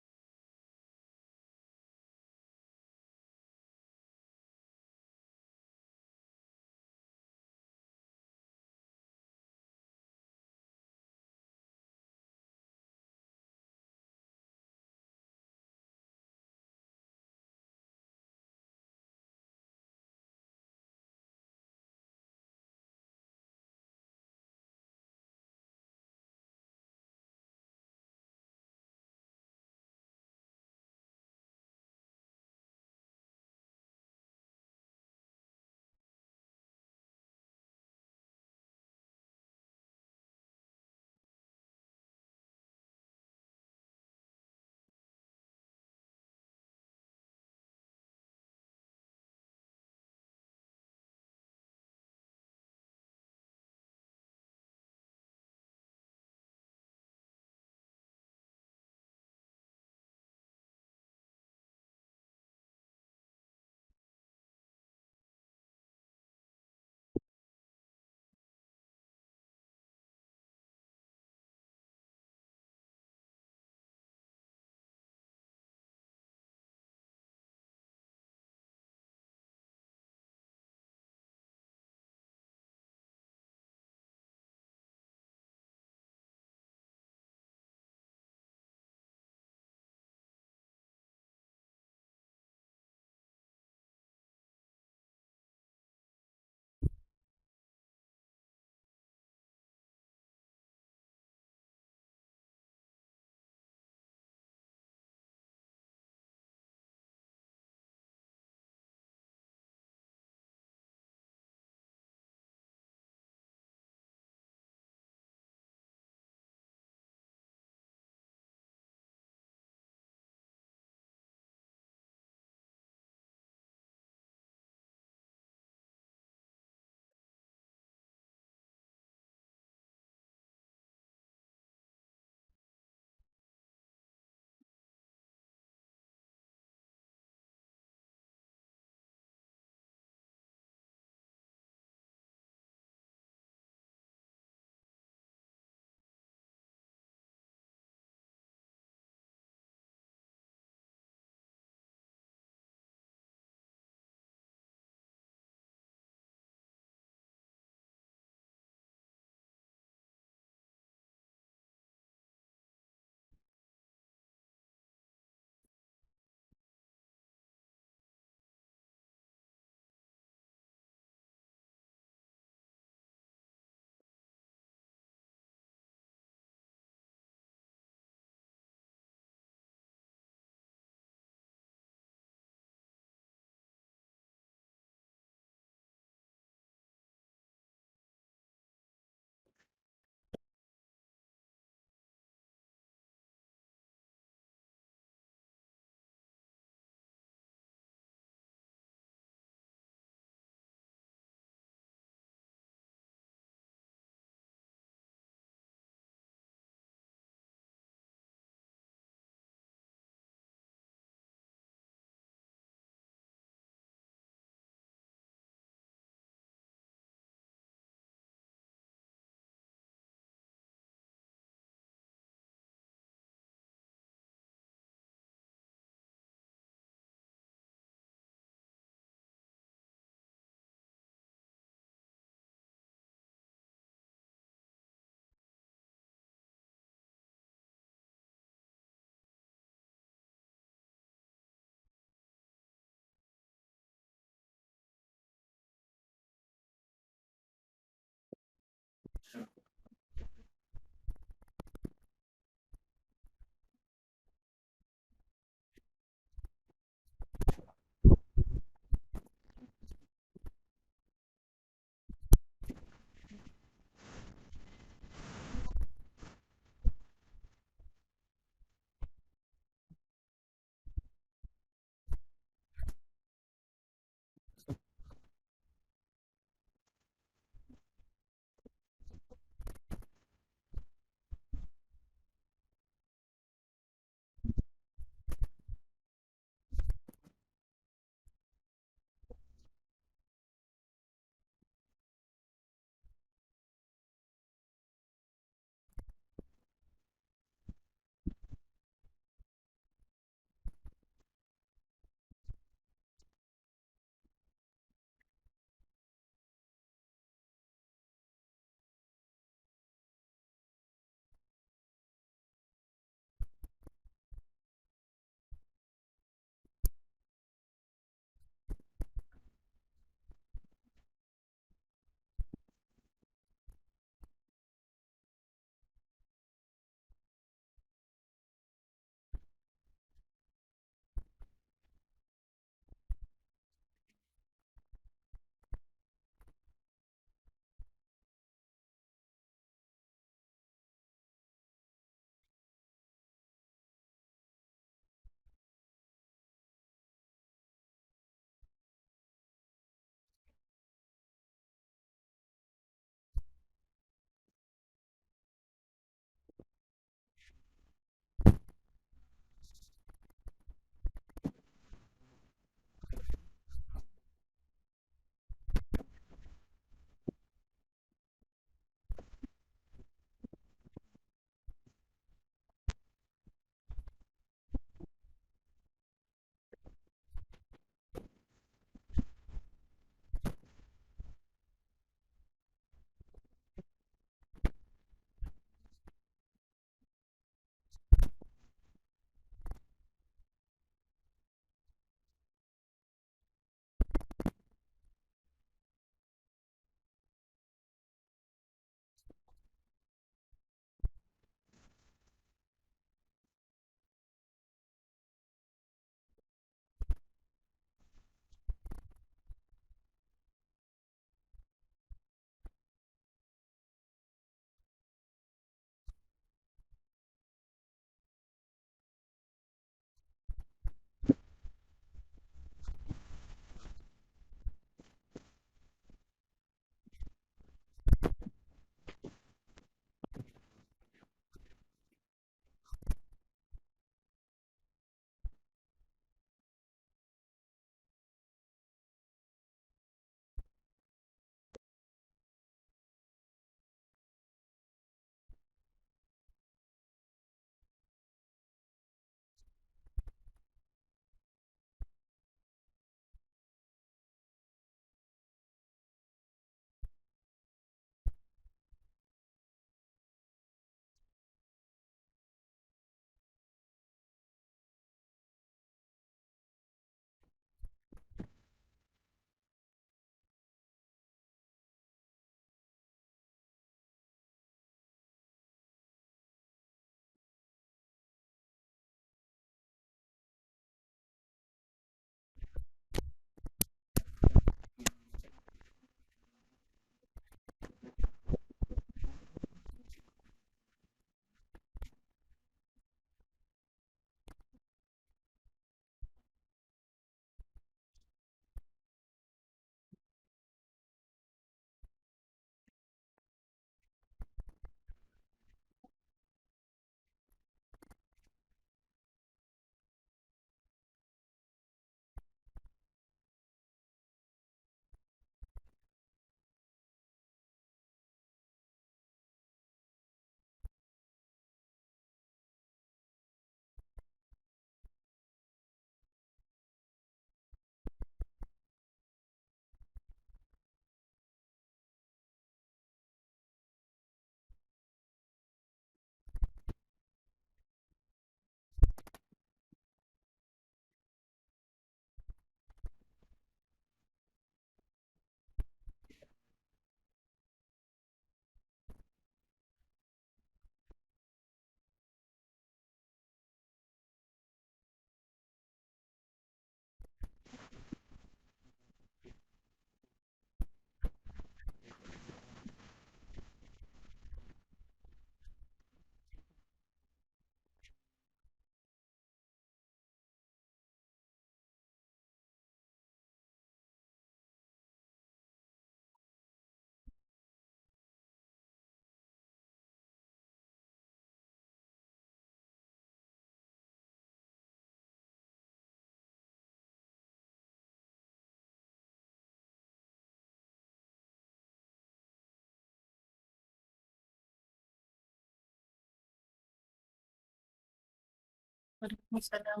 B: Waalaikumsalam.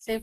B: Saya